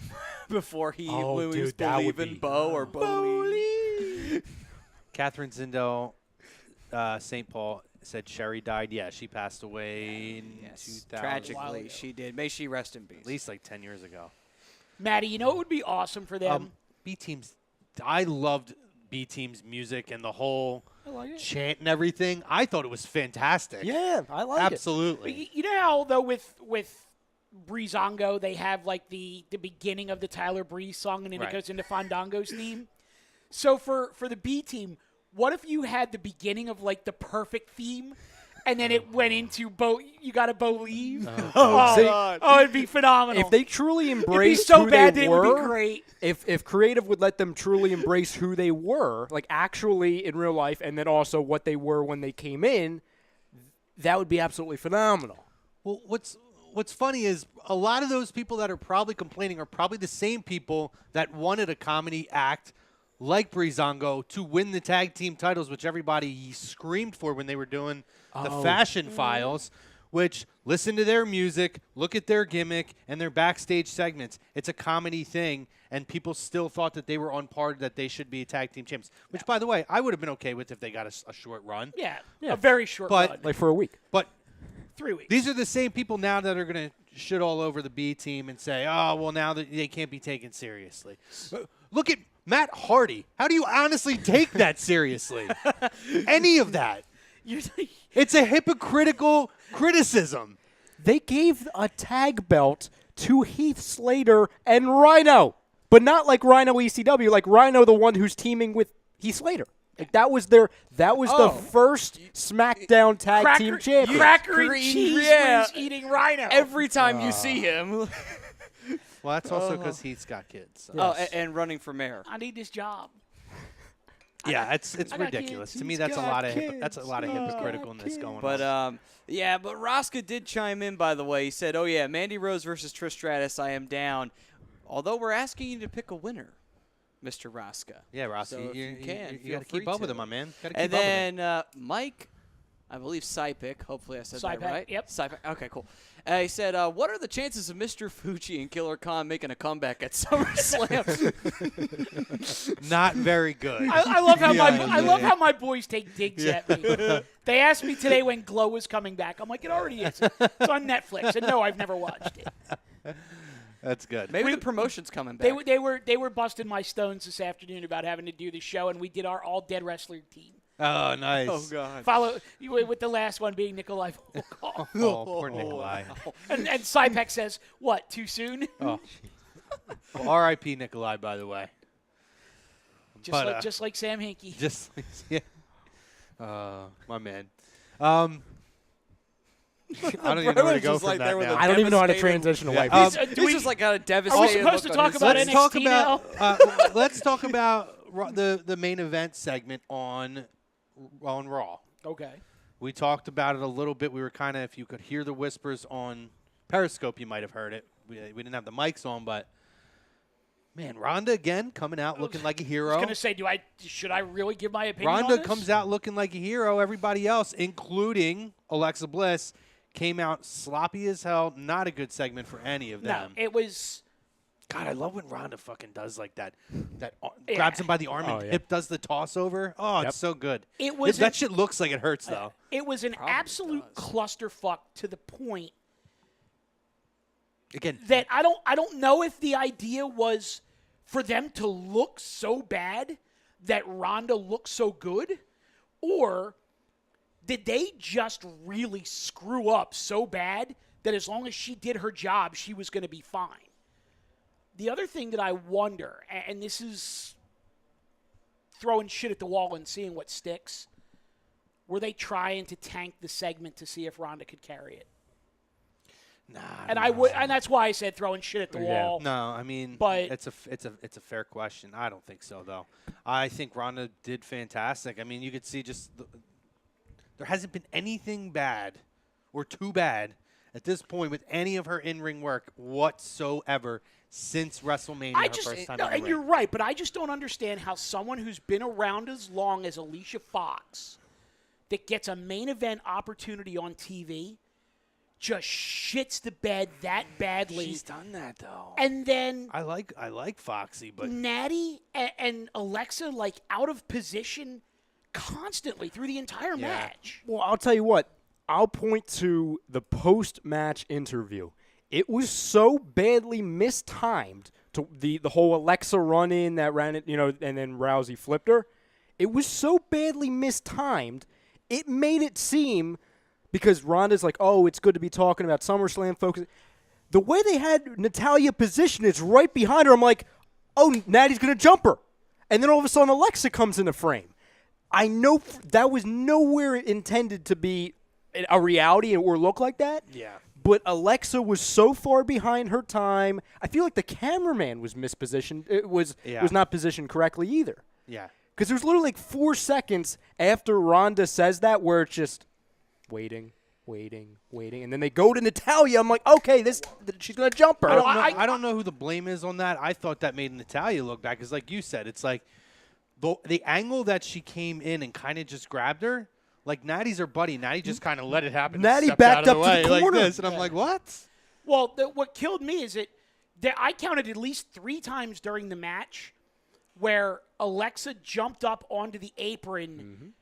before he Oh, when he was dude, that would believing be- Bo or Bo Lee? Catherine Zindel, St. Paul said Sherry died. Yeah, she passed away in Yes, 2000. tragically, she did. May she rest in peace. At least like 10 years ago. Maddie, you know what would be awesome for them? B Team's, I loved B Team's music and the whole I like it. chant and everything. I thought it was fantastic. Yeah, I like it. Absolutely. You know how though with Breezango they have like the beginning of the Tyler Breeze song and then Right. it goes into Fandango's theme. So for the B team, what if you had the beginning of like the perfect theme, and then it went into Bo? You got to believe. It'd be phenomenal. If they truly it'd be embrace so who bad they that it were, would be great. if creative would let them truly embrace who they were, like actually in real life, and then also what they were when they came in, that would be absolutely phenomenal. Well, what's funny is a lot of those people that are probably complaining are probably the same people that wanted a comedy act like Breezango to win the tag team titles, which everybody screamed for when they were doing the Fashion Files, which listen to their music, look at their gimmick, and their backstage segments. It's a comedy thing, and people still thought that they were on par, that they should be tag team champs, which, by the way, I would have been okay with if they got a short run. Yeah, a very short But- run. Like for a week. But 3 weeks. these are the same people now that are going to shit all over the B team and say, oh, well, now that they can't be taken seriously. Look at Matt Hardy. How do you honestly take that seriously? Any of that. It's a hypocritical criticism. They gave a tag belt to Heath Slater and Rhino, but not like Rhino ECW, like Rhino, the one who's teaming with Heath Slater. Like that was the first SmackDown tag team champion. Cracker and Green, cheese yeah. was eating Rhino. Every time you see him. Well, that's also because Heath's got kids. So. Oh, and running for mayor. I need this job. Yeah, it's got ridiculous. kids. To me, He's that's a got lot of kids. that's a lot of hypocriticalness going But on. yeah, but Rosca did chime in, by the way. He said, "Oh yeah, Mandy Rose versus Trish Stratus. I am down. Although we're asking you to pick a winner, Mr. Rosca." Yeah, Rossi, So if you you can, you feel got to keep free up with to. him, my man. Got to keep And up with him. then Mike I believe Sypic. Hopefully I said Sypic, that right. yep. Sypic. Okay, cool. He said, what are the chances of Mr. Fuji and Killer Khan making a comeback at SummerSlam? Not very good. I love how Yeah, I love how my boys take digs at me. They asked me today when Glow was coming back. I'm like, it already is. It's on Netflix, and no, I've never watched it. That's good. Maybe the promotion's coming back. They were busting my stones this afternoon about having to do the show, and we did our all dead wrestler team. Oh, nice. Oh, God. Follow with the last one being Nikolai Volkov. Oh, poor Nikolai. And Sypek says, "What? Too soon?" Oh. Well, R.I.P. Nikolai, by the way. Just like Sam Hinkie. Just yeah. My man. I don't even know where to go just from like that there with now. a I don't even know how to devastated- transition away. Yeah. from He's just like got a devastated supposed look to on talk his about face. Let's talk NXT about let's talk about the main event segment on Raw. Okay. We talked about it a little bit. We were kind of, if you could hear the whispers on Periscope, you might have heard it. We didn't have the mics on, but man, Ronda again coming out looking like a I hero. was gonna say, should I really give my opinion on Ronda this? comes out looking like a hero. Everybody else, including Alexa Bliss, came out sloppy as hell. Not a good segment for any of No, them. it was. God, I love when Ronda fucking does like that. Yeah. Grabs him by the arm and yeah. hip does the toss over. Oh, Yep. it's so good. It was that shit looks like it hurts though. It was an Probably absolute does. clusterfuck to the point Again, that I don't know if the idea was for them to look so bad that Ronda looks so good, or did they just really screw up so bad that as long as she did her job, she was going to be fine? The other thing that I wonder, and this is throwing shit at the wall and seeing what sticks, were they trying to tank the segment to see if Ronda could carry it? nah. And I would, and that's why I said throwing shit at the Yeah. wall. No, I mean, But- it's a fair question. I don't think so though. I think Ronda did fantastic. I mean, you could see just there hasn't been anything bad or too bad at this point with any of her in-ring work whatsoever since WrestleMania. I her just, first time no, in the and ring. you're right, but I just don't understand how someone who's been around as long as Alicia Fox, that gets a main event opportunity on TV, just shits the bed that badly. She's done that though. And then I like Foxy, but Natty and Alexa like out of position constantly through the entire match. Well, I'll tell you what. I'll point to the post-match interview. It was so badly mistimed to the whole Alexa run-in that ran it, and then Rousey flipped her. It was so badly mistimed, it made it seem, because Ronda's like, oh, it's good to be talking about SummerSlam, folks. The way they had Natalya positioned is right behind her. I'm like, oh, Natty's going to jump her. And then all of a sudden Alexa comes into frame. I know that was nowhere intended to be a reality or look like that. yeah. But Alexa was so far behind her time. I feel like the cameraman was mispositioned. It was not positioned correctly either. Yeah. Because there's literally like 4 seconds after Ronda says that where it's just waiting, and then they go to Natalya. I'm like, okay, she's gonna jump her. I don't know who the blame is on that. I thought that made Natalya look bad because, like you said, it's like the angle that she came in and kind of just grabbed her. Like, Natty's her buddy. Natty just kind of let it happen. Natty Stepped backed out of up to the way corner. like this, and I'm like, what? Well, what killed me is that I counted at least 3 times during the match where Alexa jumped up onto the apron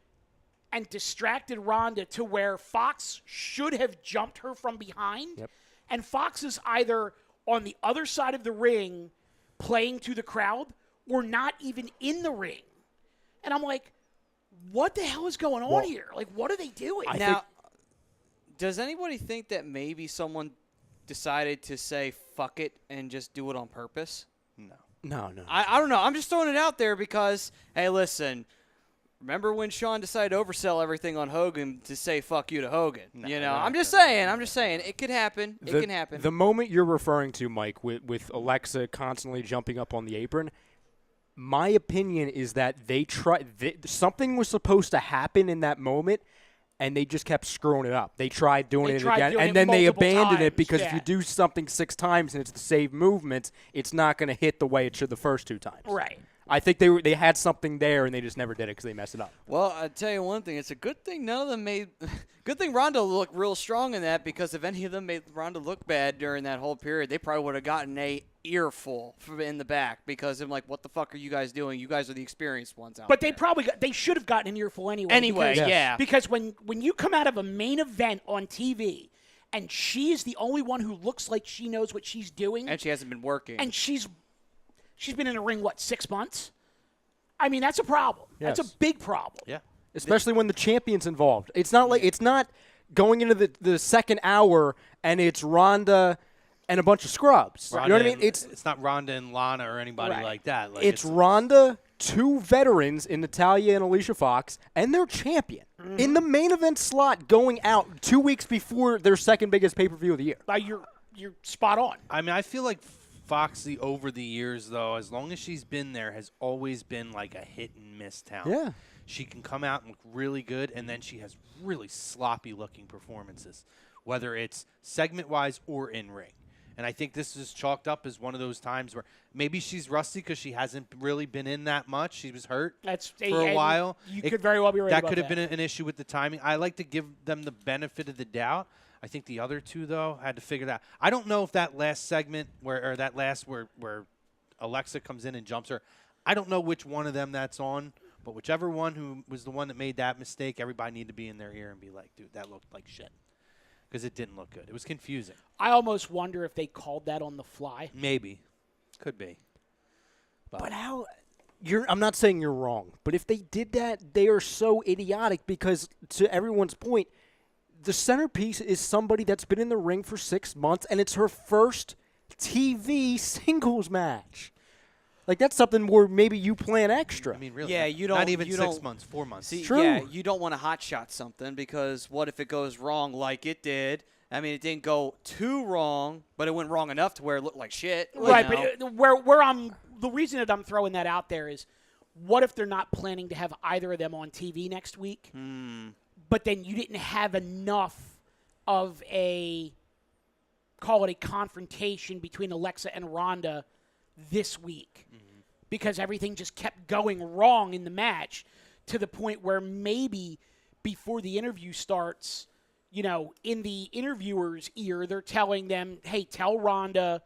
and distracted Ronda to where Fox should have jumped her from behind. Yep. And Fox is either on the other side of the ring playing to the crowd or not even in the ring. And I'm like, what the hell is going on here? Like, what are they doing? Now, does anybody think that maybe someone decided to say fuck it and just do it on purpose? No. I don't know. I'm just throwing it out there because, hey, listen, remember when Shawn decided to oversell everything on Hogan to say fuck you to Hogan? I'm just saying. It could happen. It can happen. The moment you're referring to, Mike, with Alexa constantly jumping up on the apron, my opinion is that something was supposed to happen in that moment, and they just kept screwing it up. They tried doing it again, and then they abandoned it because if you do something 6 times and it's the same movement, it's not going to hit the way it should the first 2 times. Right. I think they had something there and they just never did it because they messed it up. Well, I tell you one thing. It's a good thing none of them made. Good thing Ronda looked real strong in that, because if any of them made Ronda look bad during that whole period, they probably would have gotten a earful from in the back, because I'm like, what the fuck are you guys doing? You guys are the experienced ones out But there. they should have gotten an earful anyway. Anyway, because, yeah. Because when you come out of a main event on TV and she is the only one who looks like she knows what she's doing, And she hasn't been working. and she's been in the ring, 6 months? I mean, that's a problem. Yes. That's a big problem. Yeah. Especially when the champion's involved. It's not like it's not going into the second hour and it's Ronda and a bunch of scrubs. You know what I mean? It's not Ronda and Lana or anybody Right. like that. Like, It's Ronda, 2 veterans in Natalya and Alicia Fox, and their champion in the main event slot going out 2 weeks before their second biggest pay-per-view of the year. You're spot on. I mean, I feel like Foxy over the years, though, as long as she's been there, has always been like a hit and miss talent. Yeah. She can come out and look really good, and then she has really sloppy looking performances, whether it's segment wise or in ring. And I think this is chalked up as one of those times where maybe she's rusty because she hasn't really been in that much. She was hurt for a while. You could very well be right That about could have been an issue with the timing. I like to give them the benefit of the doubt. I think the other two, though, had to figure that out. I don't know if that last segment where Alexa comes in and jumps her, I don't know which one of them that's on, but whichever one who was the one that made that mistake, everybody needed to be in their ear and be like, dude, that looked like shit. Because it didn't look good. It was confusing. I almost wonder if they called that on the fly. Maybe. Could be. But how? I'm not saying you're wrong, but if they did that, they are so idiotic because, to everyone's point, the centerpiece is somebody that's been in the ring for 6 months, and it's her first TV singles match. Like, that's something where maybe you plan extra. I mean, really. Yeah, you don't. Not even you 6 don't- months, 4 months. See, True. yeah, you don't want to hot shot something, because what if it goes wrong like it did? I mean, it didn't go too wrong, but it went wrong enough to where it looked like shit. you Right, know? but the reason that I'm throwing that out there is, what if they're not planning to have either of them on TV next week? But then you didn't have enough of call it a confrontation between Alexa and Ronda this week, because everything just kept going wrong in the match to the point where maybe before the interview starts, in the interviewer's ear, they're telling them, "Hey, tell Ronda,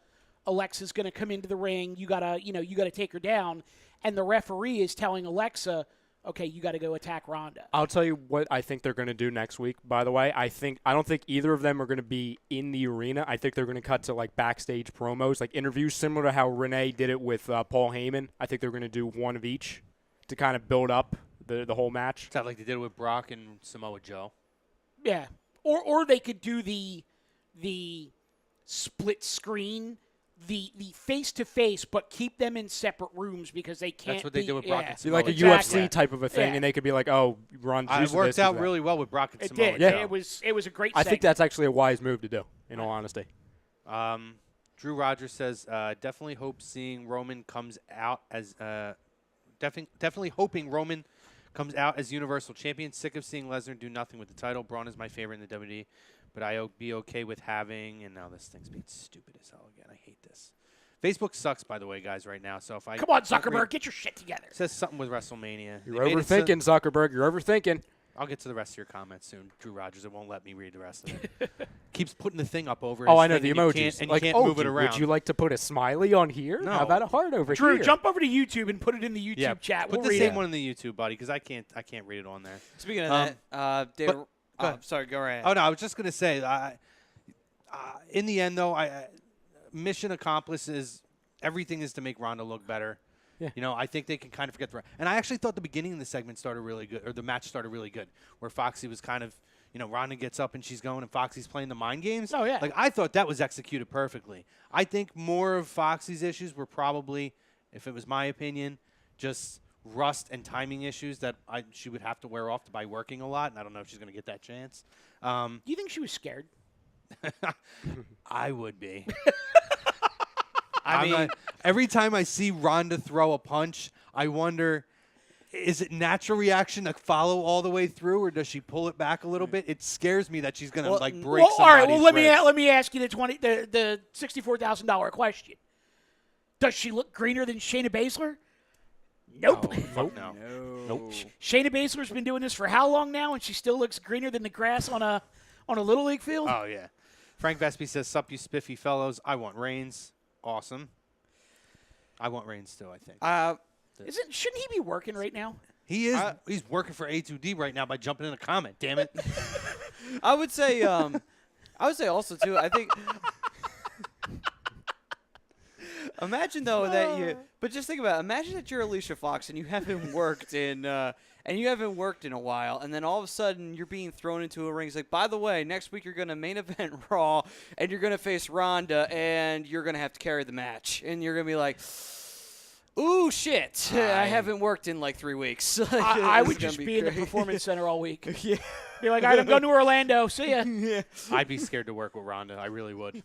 Alexa's going to come into the ring. You gotta take her down." And the referee is telling Alexa, "Okay, you got to go attack Ronda." I'll tell you what I think they're going to do next week, by the way. I don't think either of them are going to be in the arena. I think they're going to cut to, like, backstage promos, like interviews similar to how Renee did it with Paul Heyman. I think they're going to do one of each to kind of build up the whole match. Sounds like they did it with Brock and Samoa Joe. Yeah, or they could do the split screen, the face to face, but keep them in separate rooms because they can't. That's what they did with Brock and Be Samoa like a Joe. UFC type of a thing, Yeah. and they could be like, "Oh, Ron, It worked out really well with Brock and It Samoa did. Joe. It was a great. I think segment. that's actually a wise move to do, in all honesty. Drew Rogers says, definitely hope seeing Roman comes out as definitely hoping Roman comes out as Universal Champion. Sick of seeing Lesnar do nothing with the title. Braun is my favorite in the WWE, but I'll be okay with having. And now this thing's being stupid as hell again. I hate this. Facebook sucks, by the way, guys, right now. So if I Come on, don't read- Zuckerberg, get your shit together. it says something with WrestleMania. You're They made it so- overthinking, Zuckerberg. You're overthinking. I'll get to the rest of your comments soon, Drew Rogers. It won't let me read the rest of it. Keeps putting the thing up over. Oh, his I know thing the and you emojis. can't- and like, you can't move it around. Would you like to put a smiley on here? No. How about a heart over Drew, here? jump over to YouTube and put it in the YouTube Yeah, chat. put We'll the read same it. one in the YouTube, buddy, because I can't read it on there. Speaking of that, David, go ahead. sorry, go right ahead. Oh no, I was just gonna say. In the end, though, mission accomplished is everything is to make Ronda look better. Yeah. I think they can kind of forget the. And I actually thought the beginning of the segment started really good, or the match started really good, where Foxy was kind of, Ronda gets up and she's going, and Foxy's playing the mind games. Oh, yeah. Like I thought that was executed perfectly. I think more of Foxy's issues were probably, if it was my opinion, just rust and timing issues that she would have to wear off by working a lot, and I don't know if she's going to get that chance. Do you think she was scared? I would be. I mean, every time I see Ronda throw a punch, I wonder, is it natural reaction to follow all the way through, or does she pull it back a little bit? It scares me that she's going to break Well, all right. Well, somebody's wrist. let me ask you the $64,000 question. Does she look greener than Shayna Baszler? Nope. Oh, fuck no. Nope. Shayna Baszler's been doing this for how long now, and she still looks greener than the grass on a Little League field? Oh, yeah. Frank Vespi says, sup, you spiffy fellows. I want Reigns. Awesome. I want Reigns, too, I think. Shouldn't he be working right now? He is. He's working for A2D right now by jumping in a comment, damn it. I would say also too. I think. Imagine though that you. But just think about it. Imagine that you're Alicia Fox and you haven't worked in. And you haven't worked in a while, and then all of a sudden you're being thrown into a ring. It's like, by the way, next week you're going to main event Raw, and you're going to face Ronda, and you're going to have to carry the match, and you're going to be like, ooh, shit, I haven't worked in like 3 weeks. I would just be in the Performance Center all week. Yeah. Be like, all right, I'm going to Orlando. See ya. Yeah. I'd be scared to work with Ronda. I really would.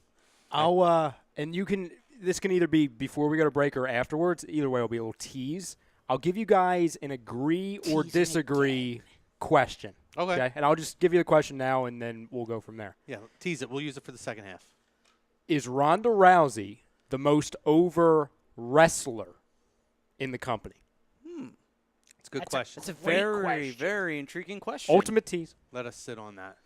And you can. This can either be before we go to break or afterwards. Either way, it'll be a little tease. I'll give you guys an agree or disagree question. Okay. And I'll just give you the question now, and then we'll go from there. Yeah, tease it. We'll use it for the second half. Is Ronda Rousey the most over wrestler in the company? It's a good question. That's a Great very, question. very intriguing question. Ultimate tease. Let us sit on that.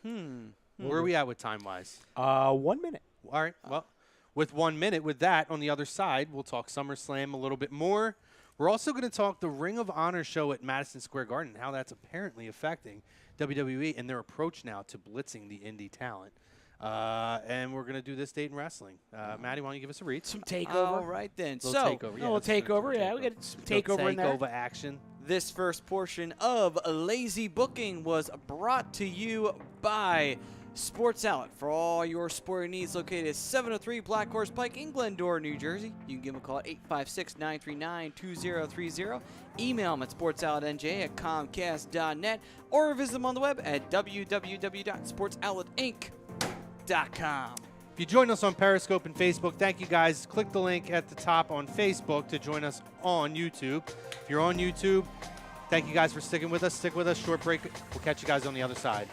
Where are we at with time-wise? 1 minute. All right. Well, with 1 minute, with that, on the other side, we'll talk SummerSlam a little bit more. We're also going to talk the Ring of Honor show at Madison Square Garden, how that's apparently affecting WWE and their approach now to blitzing the indie talent. And we're going to do this date in wrestling. Maddie, why don't you give us a read? Some takeover. All right then. Little So takeover. A little takeover. Yeah, we got some takeover in there. Takeover action. this first portion of Lazy Booking was brought to you by Sports Outlet for all your sporting needs, located at 703 Black Horse Pike in Glendora, New Jersey. You can give them a call at 856-939-2030. Email them at sportsoutletnj@comcast.net or visit them on the web at www.sportsoutletinc.com. If you join us on Periscope and Facebook, thank you guys. Click the link at the top on Facebook to join us on YouTube. If you're on YouTube, thank you guys for sticking with us. Stick with us. Short break. We'll catch you guys on the other side.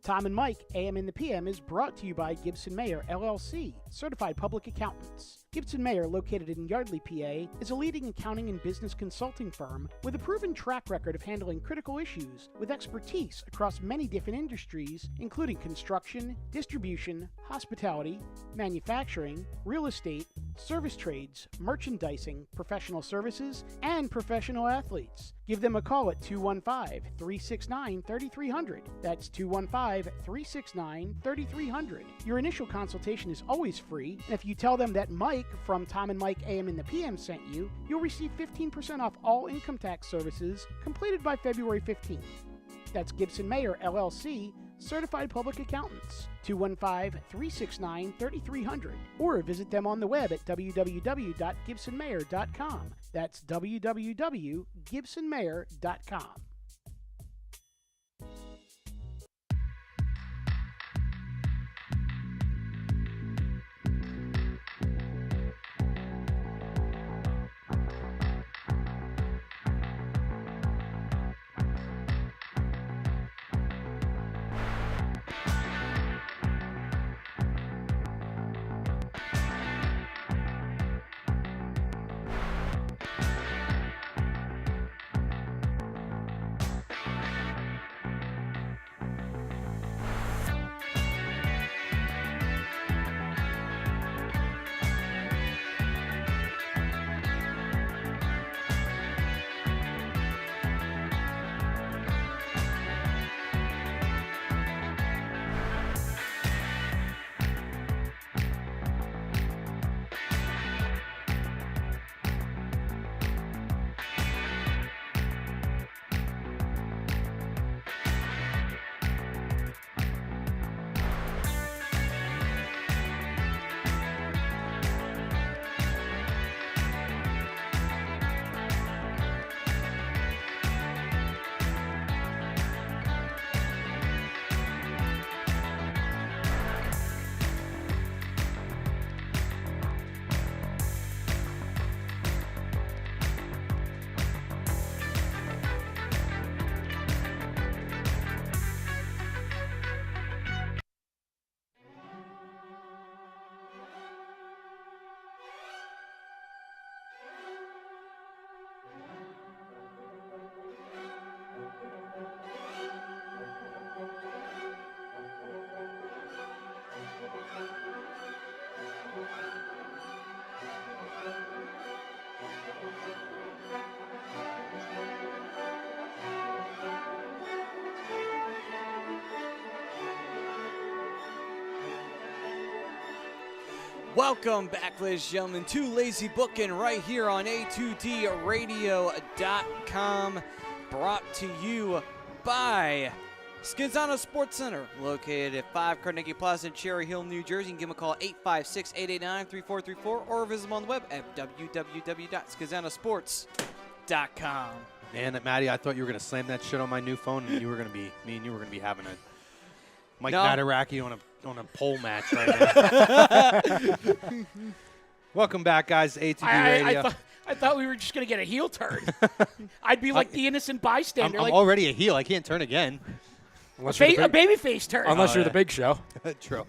Tom and Mike, AM and the PM is brought to you by Gibson Mayer, LLC, Certified Public Accountants. Gibson Mayer, located in Yardley, PA, is a leading accounting and business consulting firm with a proven track record of handling critical issues with expertise across many different industries, including construction, distribution, hospitality, manufacturing, real estate, service trades, merchandising, professional services, and professional athletes. Give them a call at 215-369-3300. That's 215-369-3300. Your initial consultation is always free, and if you tell them that Mike from Tom and Mike AM and the PM sent you, you'll receive 15% off all income tax services completed by February 15th. That's Gibson Mayer, LLC, Certified Public Accountants, 215-369-3300, or visit them on the web at www.gibsonmayer.com. That's www.gibsonmayer.com. Welcome back, ladies and gentlemen, to Lazy Booking right here on A2DRadio.com. Brought to you by Skinzano Sports Center, located at 5 Carnegie Plaza in Cherry Hill, New Jersey. You can give them a call 856-889-3434 or visit them on the web at www.skinzanosports.com. Man, Maddie, I thought you were going to slam that shit on my new phone, and me and you were going to be having a Mike Mataraki on a pole match right now. Welcome back, guys. A2D Radio. I thought we were just going to get a heel turn. I'd be like the innocent bystander. I'm already a heel. I can't turn again. A babyface turn. Unless you're the Big Show. True.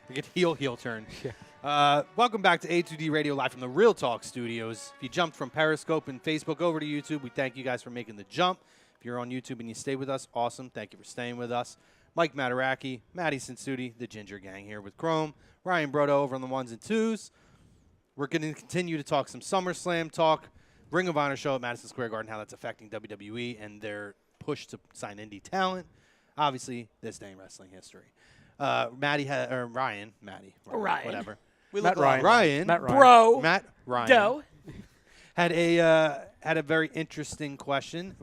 We get heel turn. Yeah. Welcome back to A2D Radio live from the Real Talk Studios. If you jumped from Periscope and Facebook over to YouTube, we thank you guys for making the jump. If you're on YouTube and you stay with us, awesome. Thank you for staying with us. Mike Mataraki, Maddie Sinsuti, the Ginger Gang here with Chrome, Ryan Brodo over on the ones and twos. We're going to continue to talk some SummerSlam talk, Ring of Honor show at Madison Square Garden, how that's affecting WWE and their push to sign indie talent. Obviously, this day in wrestling history. Ryan, whatever. We Matt look Ryan. Ryan. Matt Ryan. Bro. Matt Ryan. Doe. Had a very interesting question.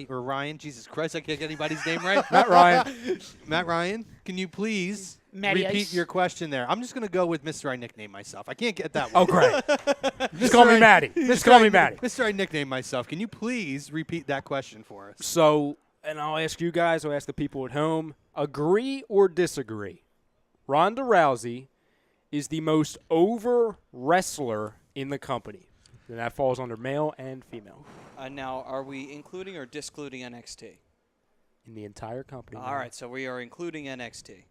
Ryan, Jesus Christ, I can't get anybody's name right. Matt Ryan. Matt Ryan, can you please Matty repeat Ice. your question there? I'm just going to go with Mr. I nicknamed myself. I can't get that one. Oh, great. Just call me Maddie. Just call me Maddie. Mr. I nicknamed myself. Can you please repeat that question for us? So, and I'll ask you guys, I'll ask the people at home, agree or disagree? Ronda Rousey is the most over wrestler in the company. And that falls under male and female. Now, are we including or discluding NXT? in the entire company. All right, so we are including NXT.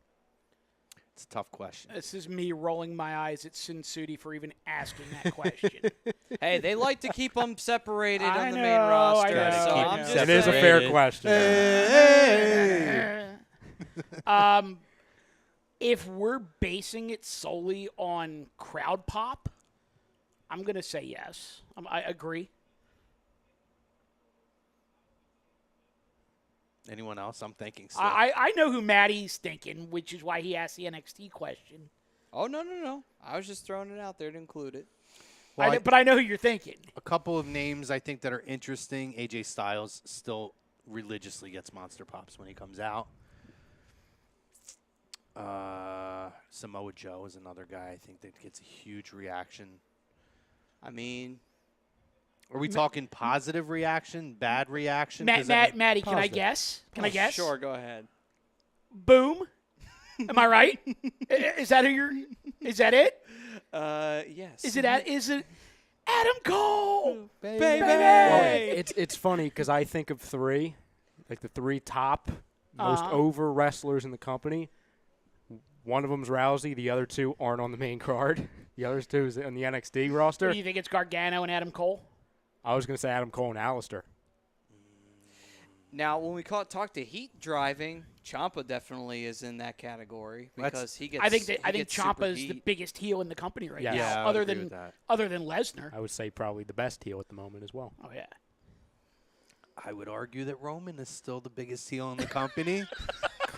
It's a tough question. This is me rolling my eyes at Sin Sudi for even asking that question. Hey, they like to keep them separated I on the know, main roster, I know, so I I'm know. just It is a saying. fair question. If we're basing it solely on crowd pop, I'm going to say yes. I agree. Anyone else? I'm thinking still. I know who Maddie's thinking, which is why he asked the NXT question. Oh, no. I was just throwing it out there to include it. Well, But I know who you're thinking. a couple of names I think that are interesting. AJ Styles still religiously gets monster pops when he comes out. Samoa Joe is another guy I think that gets a huge reaction. I mean, Are we talking positive reaction, bad reaction? Maddie, can I Positive. guess? Can I guess? Sure, go ahead. Boom. Am I right? Is that who you're? Is that it? Yes. Is it Adam Cole? Baby! Well, it's funny because I think of three, like the three top most over wrestlers in the company. One of them's Rousey. The other two aren't on the main card. The other two is on the NXT roster. Do you think it's Gargano and Adam Cole? I was going to say Adam Cole and Alistair. Now, when we talk to heat driving, Ciampa definitely is in that category because he gets. I think he gets super Ciampa is the heat. biggest heel in the company right Yes. now, Yeah, I would agree with that. other than Lesnar. I would say probably the best heel at the moment as well. Oh yeah. I would argue that Roman is still the biggest heel in the company.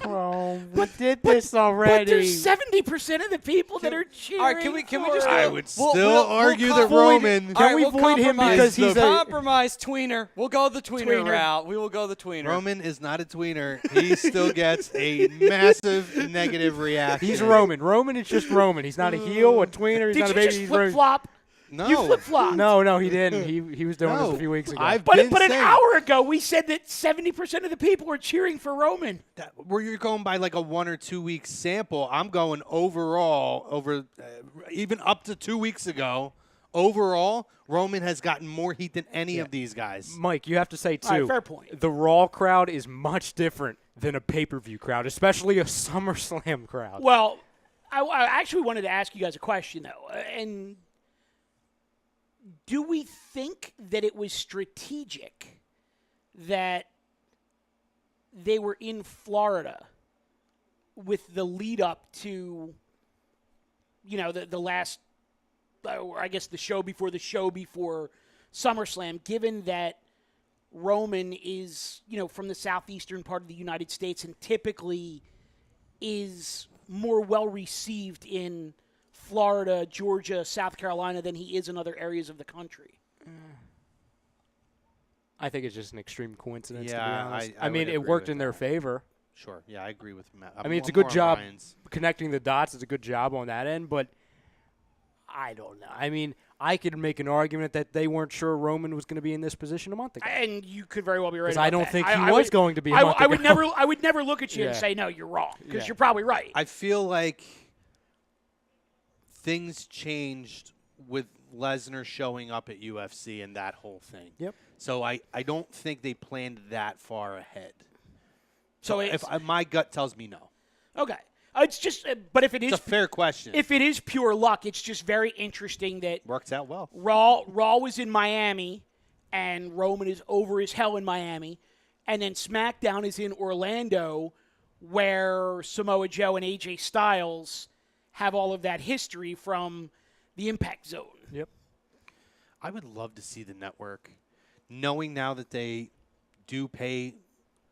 We did this already. But there's 70% of the people that are cheering. All right, can we just? for I him. would still argue that Roman. All right, we we'll void him compromise. because he's a- compromise tweener? We'll go the tweener, Tweener. route. We will go the tweener. Roman is not a tweener. He still gets a massive negative reaction. He's Roman. Roman is just Roman. He's not a heel, a tweener. He's Did not you a baby. just He's flip Roman. flop? No. You flip flop. No, he didn't. He was doing this No. a few weeks ago. I've But been an saying hour ago we said that 70% of the people were cheering for Roman. that where you're going by like a 1 or 2 week sample. I'm going overall over even up to 2 weeks ago. Overall, Roman has gotten more heat than any of these guys. Mike, you have to say, too, All right, fair point. the Raw crowd is much different than a pay-per-view crowd, especially a SummerSlam crowd. Well, I actually wanted to ask you guys a question, though. And do we think that it was strategic that they were in Florida with the lead up to, the last, or I guess the show before SummerSlam, given that Roman is, from the southeastern part of the United States and typically is more well received in Florida, Georgia, South Carolina than he is in other areas of the country? I think it's just an extreme coincidence, to be Yeah, honest. I mean, would it agree worked with in their that. favor. Sure. Yeah, I agree with Matt. I mean, it's a more good on job Ryan's. connecting the dots. It's a good job on that end, but I don't know. I mean, I could make an argument that they weren't sure Roman was going to be in this position a month ago. And you could very well be right. 'Cause about I don't that. think he I was would- going to be a I, month I would ago. I would never look at you and Yeah. say no, you're wrong, because Yeah. you're probably right. I feel like things changed with Lesnar showing up at UFC and that whole thing. Yep. So I don't think they planned that far ahead. so If it's my gut tells me no. okay. It's just, but if it It's is a fair question. if it is pure luck, it's just very interesting that Works out well. Raw was in Miami, and Roman is over as hell in Miami, and then SmackDown is in Orlando, where Samoa Joe and AJ Styles have all of that history from the Impact Zone. Yep. I would love to see the network, knowing now that they do pay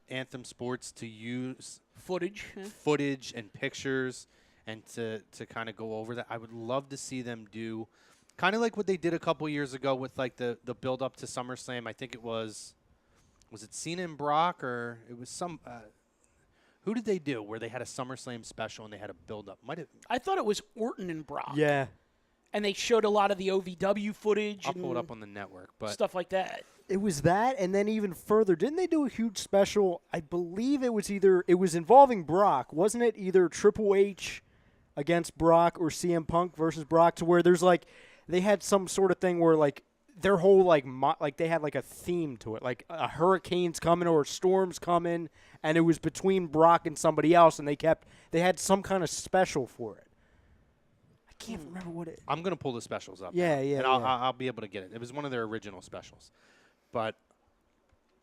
Anthem Sports to use Footage. footage and pictures and to kind of go over that. I would love to see them do kind of like what they did a couple years ago with like the build up to SummerSlam. I think it was it Cena and Brock, or it was some who did they do where they had a SummerSlam special and they had a build up? Might have I thought it was Orton and Brock. Yeah. And they showed a lot of the OVW footage I'll and pull it up on the network, but stuff like that. It was that, and then even further, didn't they do a huge special? I believe it was involving Brock, wasn't it? Either Triple H against Brock or CM Punk versus Brock, to where there's like, they had some sort of thing where like their whole like they had like a theme to it, like a hurricane's coming or a storm's coming, and it was between Brock and somebody else, and they had some kind of special for it. I can't remember what it. I'm gonna pull the specials up. Yeah, now, yeah, and yeah. I'll be able to get it. It was one of their original specials, but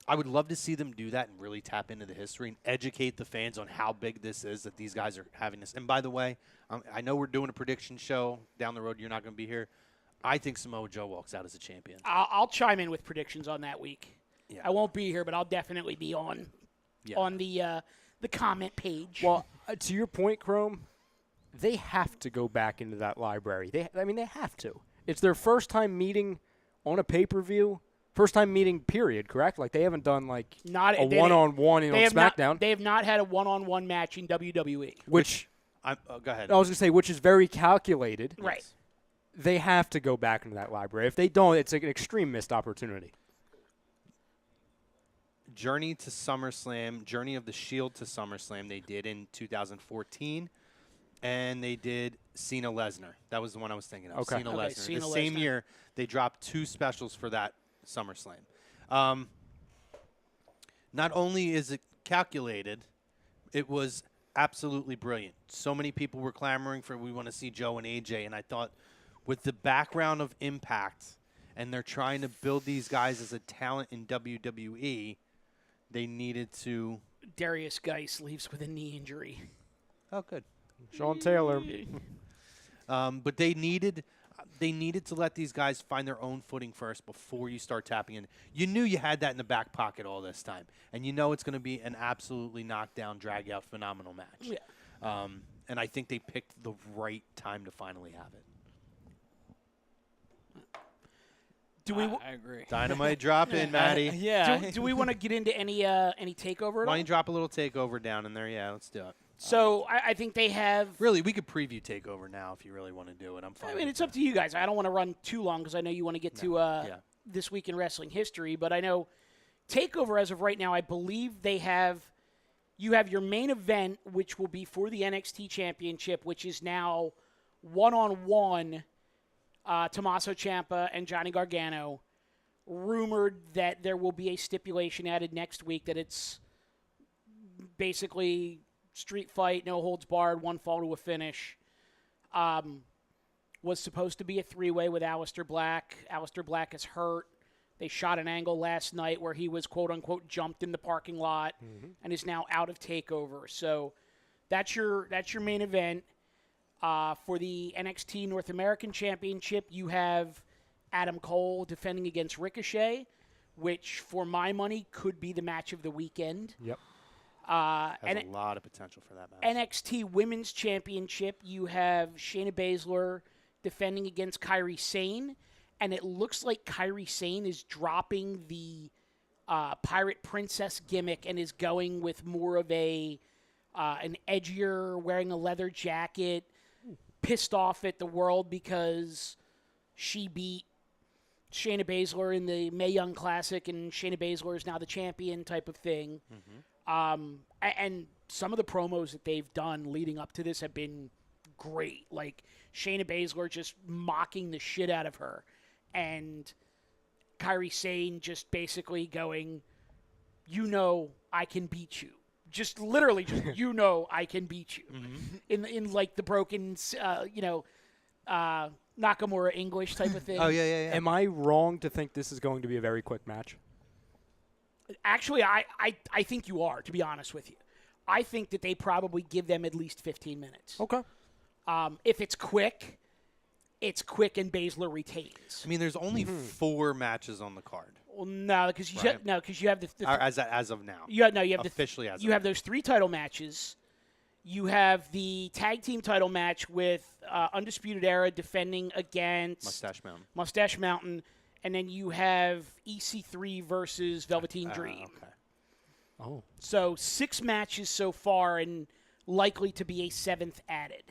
I would love to see them do that and really tap into the history and educate the fans on how big this is that these guys are having this. And by the way, I know we're doing a prediction show down the road. You're not going to be here. I think Samoa Joe walks out as a champion. I'll chime in with predictions on that week. Yeah. I won't be here, but I'll definitely be on the comment page. Well, to your point, Chrome, they have to go back into that library. They have to. It's their first time meeting on a pay-per-view. First time meeting, period, correct? Like, they haven't done, like, a one-on-one on SmackDown. They have not had a one-on-one match in WWE. Which go ahead. I was going to say, which is very calculated. Right. They have to go back into that library. If they don't, it's an extreme missed opportunity. Journey to SummerSlam, Journey of the Shield to SummerSlam they did in 2014, and they did Cena Lesnar. That was the one I was thinking of. Okay. Cena Okay, Lesnar. Cena The same Lesnar. year, they dropped 2 specials for that SummerSlam. Not only is it calculated, it was absolutely brilliant. So many people were clamoring for, we want to see Joe and AJ, and I thought with the background of Impact, and they're trying to build these guys as a talent in WWE, they needed to. Darius Geis leaves with a knee injury. Oh, good. Sean Taylor. But they needed to let these guys find their own footing first before you start tapping in. You knew you had that in the back pocket all this time, and you know it's going to be an absolutely knockdown, drag-out, phenomenal match. Yeah. And I think they picked the right time to finally have it. Do we I agree. Dynamite drop in, Maddie. Yeah. do we want to get into any takeover? Why At all? don't you drop a little takeover down in there? Yeah, let's do it. So I think they have. Really, we could preview takeover now if you really want to do it. I'm fine. I mean, with it's up to you guys. I don't want to run too long because I know you want to get to this week in wrestling history. But I know takeover as of right now, I believe they have. You have your main event, which will be for the NXT Championship, which is now one-on-one. Tommaso Ciampa and Johnny Gargano. Rumored that there will be a stipulation added next week that it's basically street fight, no holds barred, one fall to a finish. Was supposed to be a 3-way with Aleister Black. Aleister Black is hurt. They shot an angle last night where he was quote-unquote jumped in the parking lot and is now out of TakeOver. So that's your main event. For the NXT North American Championship, you have Adam Cole defending against Ricochet, which, for my money, could be the match of the weekend. Yep. Has a lot of potential for that match. NXT Women's Championship, you have Shayna Baszler defending against Kairi Sane, and it looks like Kairi Sane is dropping the Pirate Princess gimmick and is going with more of an edgier, wearing a leather jacket, pissed off at the world because she beat Shayna Baszler in the Mae Young Classic and Shayna Baszler is now the champion type of thing. And some of the promos that they've done leading up to this have been great. Like Shayna Baszler just mocking the shit out of her and Kairi Sane just basically going, you know I can beat you. Just literally, just you know, I can beat you, in like the broken, Nakamura English type of thing. Oh yeah. Am I wrong to think this is going to be a very quick match? Actually, I think you are. To be honest with you, I think that they probably give them at least 15 minutes. Okay. If it's quick and Baszler retains. I mean, there's only 4 matches on the card. Well, no, because you have the As of now. you have Officially as you of have those 3 title matches. You have the tag team title match with Undisputed Era defending against Mustache Mountain, and then you have EC3 versus Velveteen Dream. Okay. Oh. So 6 matches so far, and likely to be a 7th added.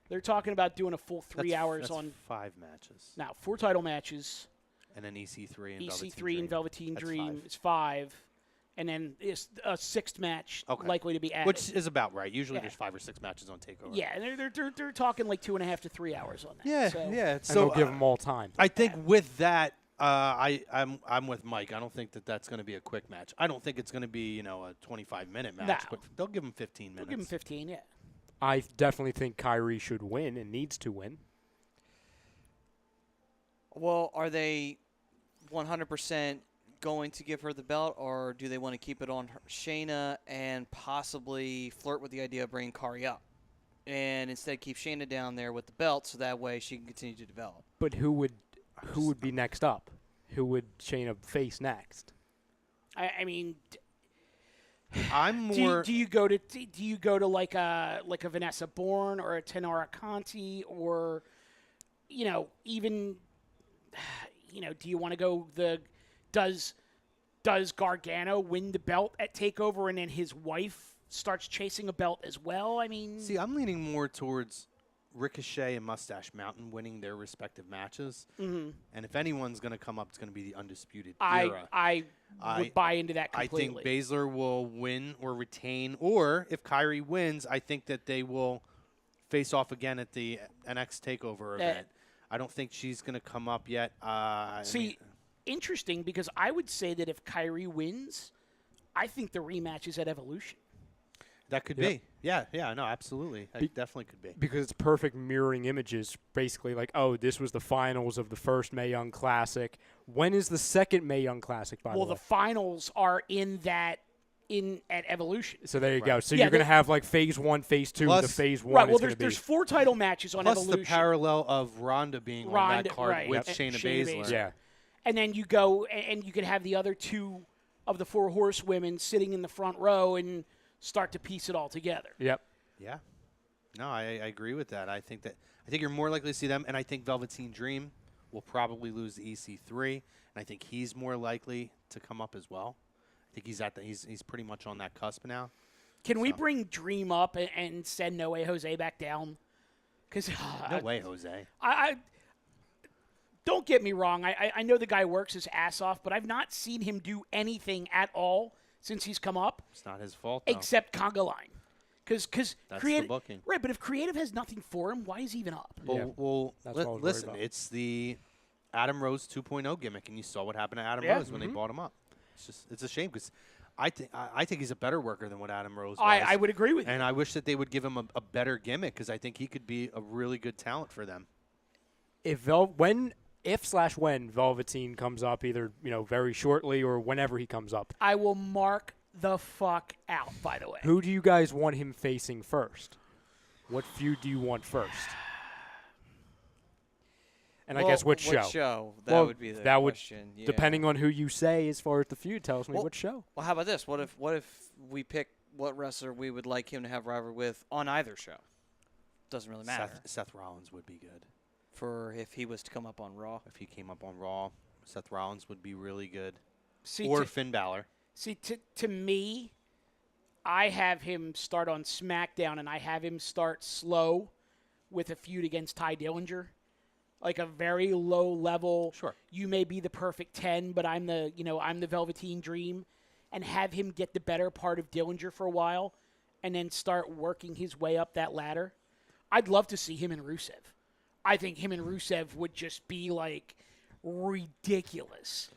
They're talking about doing a full 3 hours that's on 5 matches. now 4 title matches. And then EC3 and EC3 and Velveteen That's Dream 5. is 5, and then it's a 6th match likely to be added. Which is about right. Usually there's 5 or 6 matches on TakeOver. Yeah, and they're talking like 2.5 to 3 hours on that. Yeah, so. yeah. And they'll give them all time. I think with that, I'm with Mike. I don't think that's going to be a quick match. I don't think it's going to be a 25-minute match, No. but they'll give him 15 minutes. We'll give him 15, yeah. I definitely think Kyrie should win and needs to win. Well, are they 100% going to give her the belt, or do they want to keep it on Shayna and possibly flirt with the idea of bringing Kari up? And instead keep Shayna down there with the belt so that way she can continue to develop. But who would be next up? Who would Shayna face next? I mean, I'm more. do you go to like a Vanessa Bourne or a Tenora Conti, or even do you want to go does Gargano win the belt at TakeOver and then his wife starts chasing a belt as well? I mean, See, I'm leaning more towards Ricochet and Mustache Mountain winning their respective matches. Mm-hmm. And if anyone's going to come up, it's going to be the Undisputed Era. I would buy into that completely. I think Baszler will win or retain, or if Kyrie wins, I think that they will face off again at the NXT TakeOver event. I don't think she's going to come up yet. Interesting, because I would say that if Kyrie wins, I think the rematch is at Evolution. That could be. Yeah, no, absolutely. That definitely could be. Because it's perfect mirroring images, basically like, oh, this was the finals of the first Mae Young Classic. When is the second Mae Young Classic, by the way? Well, the finals are at Evolution. So there you go. So you're going to have like phase 1, phase 2, Plus, the phase 1 Right, well, is there's 4 title matches on Plus Evolution. the parallel of Ronda being on that card right, with yep. Shayna Shayna Baszler. Baszler. Yeah. And then you go and you can have the other 2 of the 4 horsewomen sitting in the front row and start to piece it all together. Yep. Yeah. No, I agree with that. I think you're more likely to see them, and I think Velveteen Dream will probably lose the EC3, and I think he's more likely to come up as well. I think he's pretty much on that cusp now. Can we bring Dream up and send No Way Jose back down? Because No way, Jose. I don't get me wrong. I know the guy works his ass off, but I've not seen him do anything at all since he's come up. It's not his fault, though. Except Conga Line. Because That's the booking. Right, but if creative has nothing for him, why is he even up? Well, That's what I was worried listen, about. it's the Adam Rose 2.0 gimmick, and you saw what happened to Adam Yeah. Rose when they bought him up. It's a shame because I think he's a better worker than what Adam Rose was. I would agree with you. And I wish that they would give him a better gimmick because I think he could be a really good talent for them. When Velveteen comes up, either very shortly or whenever he comes up, I will mark the fuck out, by the way. who do you guys want him facing first? What feud do you want first? And I guess what show? That would be the question. Yeah. Depending on who you say as far as the feud tells me what show. Well, how about this? What if we pick what wrestler we would like him to have rivalry with on either show? Doesn't really matter. Seth Rollins would be good. For if he was to come up on Raw. If he came up on Raw, Seth Rollins would be really good. See, or Finn Balor. See, to me, I have him start on SmackDown, and I have him start slow with a feud against Ty Dillinger. Like a very low level. Sure. You may be the perfect 10, but I'm the Velveteen Dream, and have him get the better part of Dillinger for a while, and then start working his way up that ladder. I'd love to see him and Rusev. I think him and Rusev would just be like ridiculous.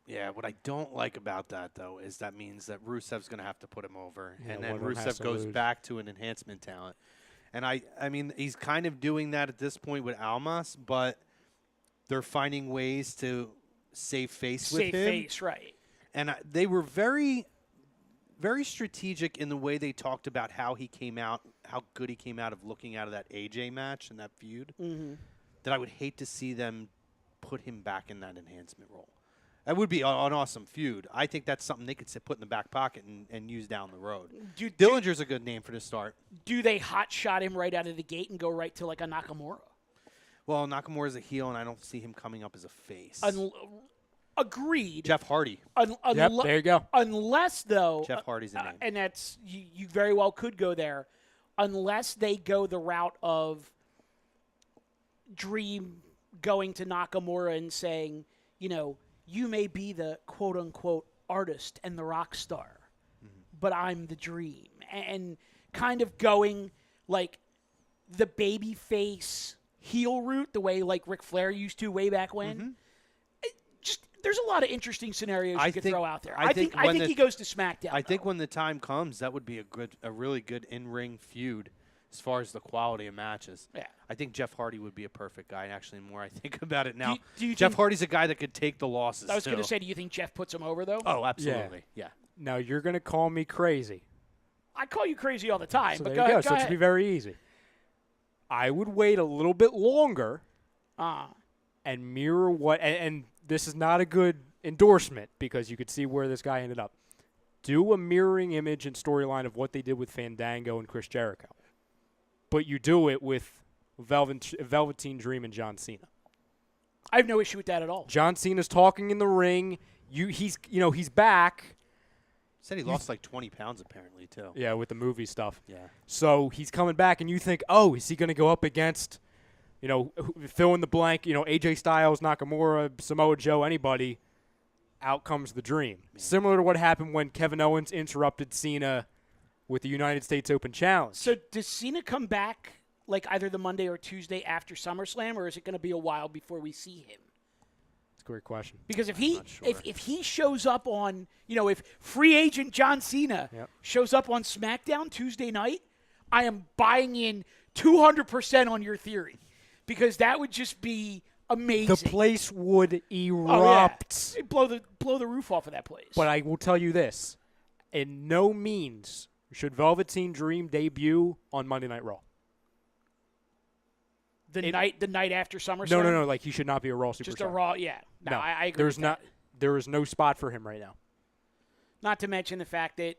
Yeah, what I don't like about that, though, is that means that Rusev's going to have to put him over. Yeah, and then one of them has Rusev to goes lose. back to an enhancement talent. And I mean, he's kind of doing that at this point with Almas, but they're finding ways to save face with him. Save face, right. And they were very, very strategic in the way they talked about how he came out, how good he came out of looking out of that AJ match and that feud, that I would hate to see them put him back in that enhancement role. That would be an awesome feud. I think that's something they could put in the back pocket and use down the road. Dillinger's a good name for the start. Do they hot shot him right out of the gate and go right to like a Nakamura? Well, Nakamura's a heel, and I don't see him coming up as a face. Agreed. Jeff Hardy. Yep, there you go. Unless, though, Jeff Hardy's the name. and that's you very well could go there, unless they go the route of Dream going to Nakamura and saying, you may be the quote-unquote artist and the rock star, but I'm the Dream. And kind of going like the baby face heel route, the way like Ric Flair used to way back when. There's a lot of interesting scenarios you could throw out there. I I think he goes to SmackDown. I think when the time comes, that would be a really good in-ring feud as far as the quality of matches. Yeah. I think Jeff Hardy would be a perfect guy. And actually, the more I think about it now, Do you Jeff think- Hardy's a guy that could take the losses. I was going too. to say, do you think Jeff puts him over, though? Oh, absolutely. Yeah. Now, you're going to call me crazy. I call you crazy all the time. So but there you go. So it ahead. should be very easy. I would wait a little bit longer and mirror what – and this is not a good endorsement because you could see where this guy ended up. Do a mirroring image and storyline of what they did with Fandango and Chris Jericho. But you do it with Velveteen Dream and John Cena. I have no issue with that at all. John Cena's talking in the ring. He's back. Said he lost like 20 pounds apparently too. Yeah, with the movie stuff. Yeah. So he's coming back, and you think, oh, is he going to go up against, fill in the blank, AJ Styles, Nakamura, Samoa Joe, anybody? Out comes the Dream. Similar to what happened when Kevin Owens interrupted Cena with the United States Open Challenge. So does Cena come back like either the Monday or Tuesday after SummerSlam, or is it going to be a while before we see him? That's a great question. Because if he not sure. if he shows up on, if free agent John Cena shows up on SmackDown Tuesday night, I am buying in 200% on your theory, because that would just be amazing. The place would Oh, yeah. erupt. It'd blow the roof off of that place. But I will tell you this. In no means should Velveteen Dream debut on Monday Night Raw. the night after SummerSlam. No. Like, he should not be a Raw superstar. Just a Raw. Yeah. No, I agree. There's with that. there is no spot for him right now. Not to mention the fact that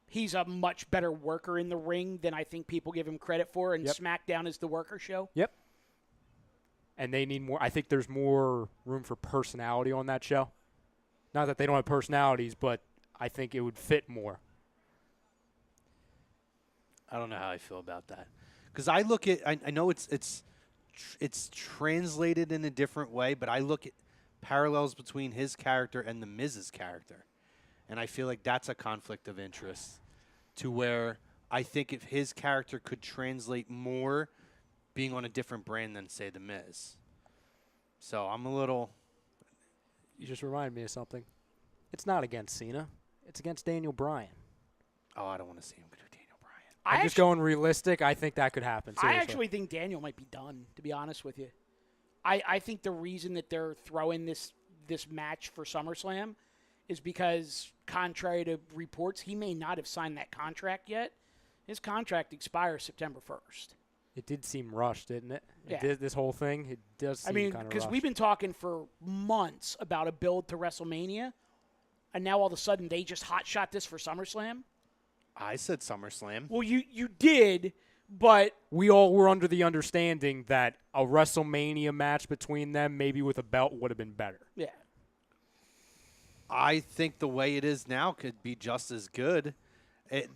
he's a much better worker in the ring than I think people give him credit for, and Yep. SmackDown is the worker show. Yep. And they need more. I think there's more room for personality on that show. Not that they don't have personalities, but I think it would fit more. I don't know how I feel about that, because I look at I know it's translated in a different way, but I look at parallels between his character and the Miz's character, and I feel like that's a conflict of interest, to where I think if his character could translate more being on a different brand than, say, the Miz. So I'm a little. You just reminded me of something. It's not against Cena. It's against Daniel Bryan. Oh, I don't want to see him do Daniel Bryan. I'm just going realistic. I think that could happen. I Seriously. actually think Daniel might be done, to be honest with you. I think the reason that they're throwing this match for SummerSlam is because, contrary to reports, he may not have signed that contract yet. His contract expires September 1st. It did seem rushed, didn't it? Yeah. It did, this whole thing. It does seem kind of because rushed. we've been talking for months about a build to WrestleMania, and now all of a sudden they just hotshot this for SummerSlam. I said SummerSlam. Well, you did, but We all were under the understanding that a WrestleMania match between them, maybe with a belt, would have been better. yeah. I think the way it is now could be just as good.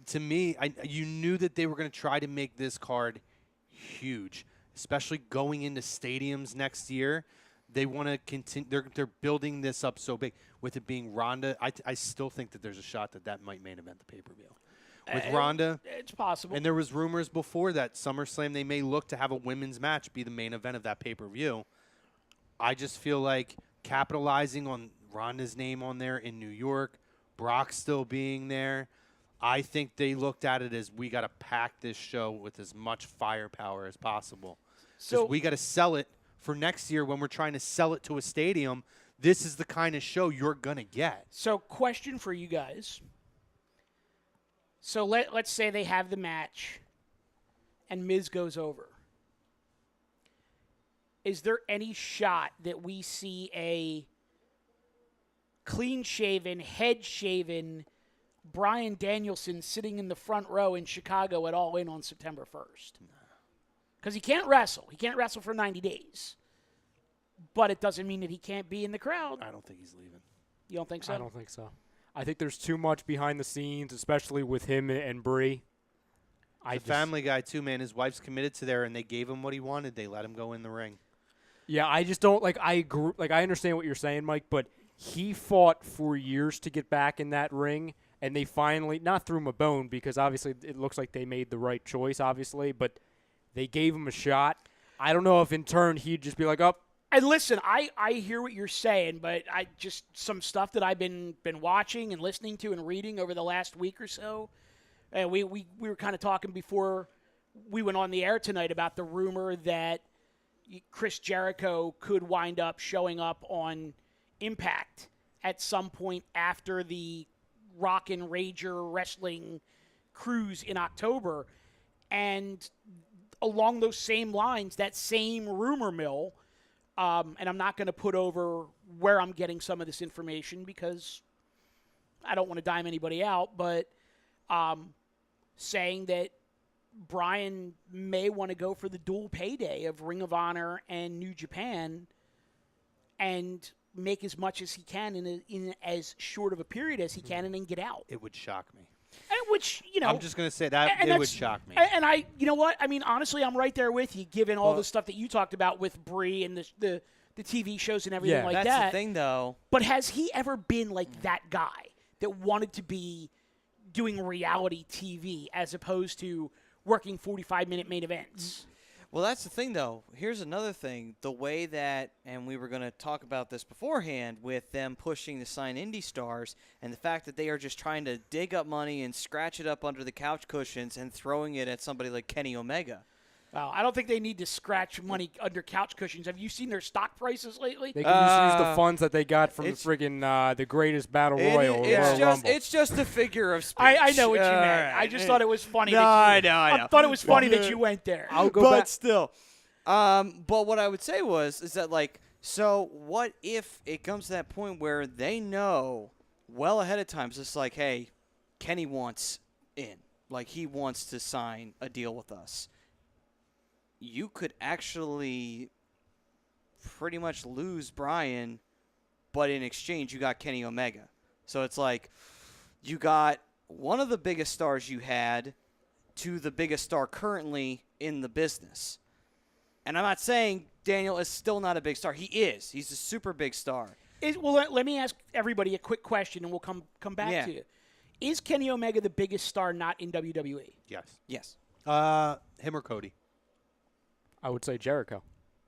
To me, you knew that they were going to try to make this card huge, especially going into stadiums next year. They want to continue. They're building this up so big. With it being Ronda, I still think that there's a shot that might main event the pay-per-view. With Ronda, It's possible. and there was rumors before that SummerSlam they may look to have a women's match be the main event of that pay-per-view. I just feel like capitalizing on Ronda's name on there in New York, Brock still being there, I think they looked at it as, we got to pack this show with as much firepower as possible. So- we got to sell it for next year when we're trying to sell it to a stadium. This is the kind of show you're going to get. So, question for you guys. So, let's say they have the match and Miz goes over. Is there any shot that we see a clean-shaven, head-shaven Bryan Danielson sitting in the front row in Chicago at All In on September 1st? Because he can't wrestle. He can't wrestle for 90 days. But it doesn't mean that he can't be in the crowd. I don't think he's leaving. You don't think so? I don't think so. I think there's too much behind the scenes, especially with him and Brie. The Family Guy, too, man. His wife's committed to there, and they gave him what he wanted. They let him go in the ring. Yeah, I just don't I agree. I understand what you're saying, Mike, but he fought for years to get back in that ring, and they finally not threw him a bone because obviously it looks like they made the right choice, obviously, but they gave him a shot. I don't know if in turn he'd just be like, "Oh, And listen, I hear what you're saying, but I just some stuff that I've been watching and listening to and reading over the last week or so. And we were kind of talking before we went on the air tonight about the rumor that Chris Jericho could wind up showing up on Impact at some point after the Rockin' Rager wrestling cruise in October. And along those same lines, that same rumor mill, and I'm not going to put over where I'm getting some of this information because I don't want to dime anybody out, but saying that Brian may want to go for the dual payday of Ring of Honor and New Japan and make as much as he can in as short of a period as he can and then get out. It would shock me. And which, I'm just going to say that it would shock me. And you know what? I mean, honestly, I'm right there with you, given all the stuff that you talked about with Bree and the TV shows and everything like that. That's the thing, though. But has he ever been like that guy that wanted to be doing reality TV as opposed to working 45-minute main events? Well, that's the thing, though. Here's another thing. The way that, and we were going to talk about this beforehand, with them pushing to sign indie stars and the fact that they are just trying to dig up money and scratch it up under the couch cushions and throwing it at somebody like Kenny Omega. Well, I don't think they need to scratch money under couch cushions. Have you seen their stock prices lately? They can just use the funds that they got from the friggin' the greatest battle royal. It's just a figure of speech. I know what you meant. I just thought it was funny. I know. I thought it was funny that you went there. I'll go but back. Still. But what I would say is that, like, so what if it comes to that point where they know well ahead of time, it's like, hey, Kenny wants in. Like, he wants to sign a deal with us. You could actually pretty much lose Brian, but in exchange, you got Kenny Omega. So it's like you got one of the biggest stars you had to the biggest star currently in the business. And I'm not saying Daniel is still not a big star. He is. He's a super big star. Well, let me ask everybody a quick question, and we'll come back to you. Is Kenny Omega the biggest star not in WWE? Yes. Yes. Him or Cody? I would say Jericho.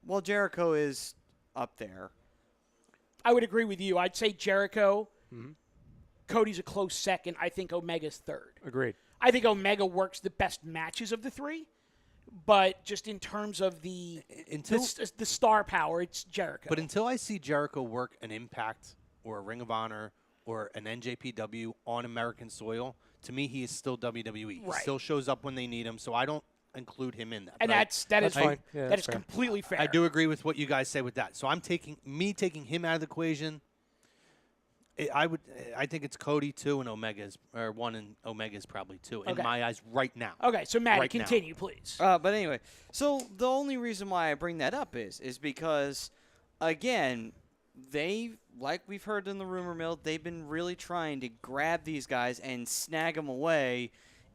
Well, Jericho is up there. I would agree with you. I'd say Jericho. Mm-hmm. Cody's a close second. I think Omega's third. Agreed. I think Omega works the best matches of the three, but just in terms of the star power, it's Jericho. But until I see Jericho work an Impact or a Ring of Honor or an NJPW on American soil, to me, he is still WWE. Right. He still shows up when they need him, so I don't include him in that. And that is fine. Yeah, that is fair. Completely fair. I do agree with what you guys say with that. So I'm taking him out of the equation. I think it's Cody 2 and Omega's, or 1 and Omega's probably 2 in my eyes right now. Okay, so Matt, right continue, please. But anyway, so the only reason why I bring that up is because, again, they, like we've heard in the rumor mill, they've been really trying to grab these guys and snag them away